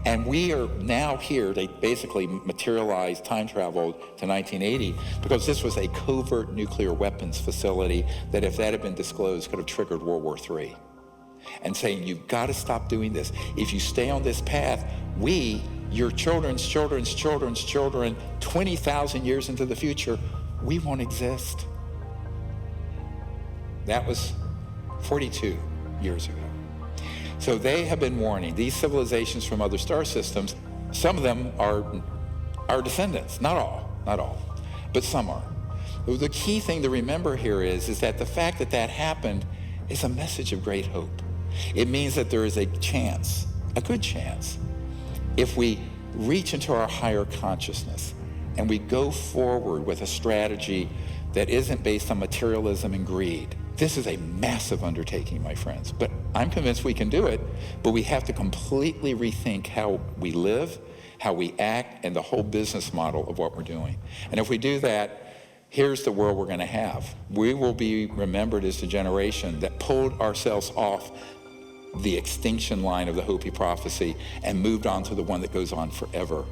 And we are now here. They basically materialized, time traveled to 1980 because this was a covert nuclear weapons facility that, if that had been disclosed, could have triggered World War III. And saying, you've got to stop doing this. If you stay on this path, we, your children's children's children's children, 20,000 years into the future, we won't exist. That was 42 years ago. So they have been warning these civilizations from other star systems. Some of them are our descendants, not all, but some are. The key thing to remember here is that the fact that that happened is a message of great hope. It means that there is a chance, a good chance, if we reach into our higher consciousness and we go forward with a strategy that isn't based on materialism and greed. This is a massive undertaking, my friends, but I'm convinced we can do it, but we have to completely rethink how we live, how we act, and the whole business model of what we're doing. And if we do that, here's the world we're going to have. We will be remembered as the generation that pulled ourselves off the extinction line of the Hopi prophecy and moved on to the one that goes on forever.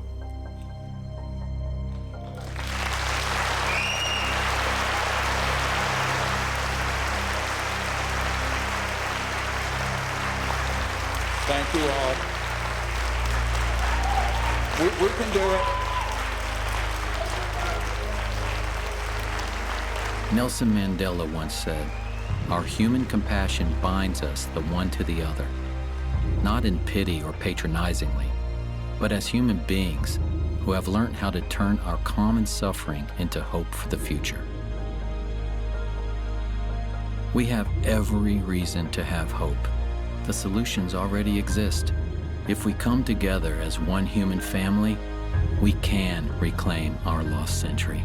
Thank you all. We can do it. Nelson Mandela once said, "Our human compassion binds us the one to the other, not in pity or patronizingly, but as human beings who have learned how to turn our common suffering into hope for the future." We have every reason to have hope. The solutions already exist. If we come together as one human family, we can reclaim our lost century.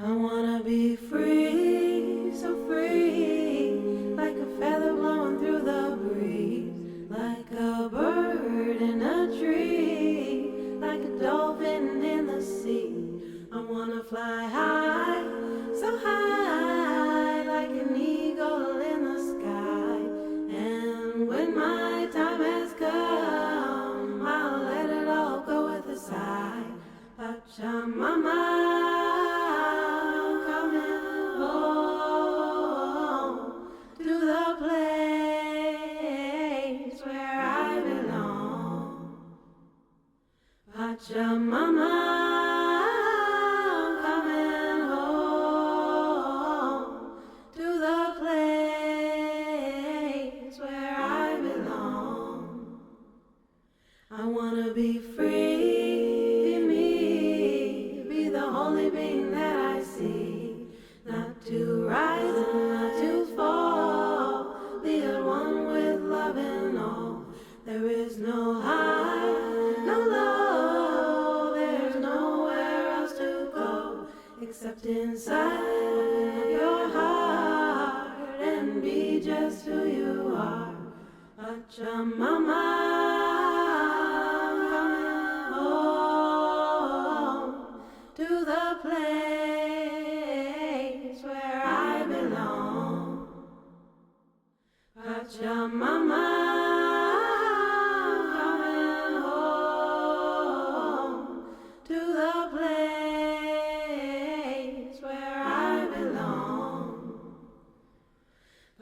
I wanna be free, so free, like a feather blowing through the breeze, like a bird in a tree, like a dolphin in the sea. I wanna fly high, so high, like an eagle in the sky. And when my time has come, I'll let it all go with a sigh. Pachamama. Pachamama, coming home to the place where I belong. I wanna be free, be me, be the holy being that I see, not to rise and not to fall, be at one with love and all. There is no high, no low, except inside your heart, and be just who you are. Pachamama, coming home to the place where I belong. Pachamama.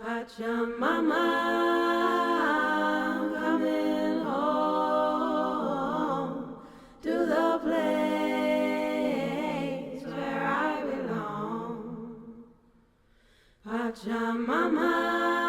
Pachamama, coming home to the place where I belong. Pachamama.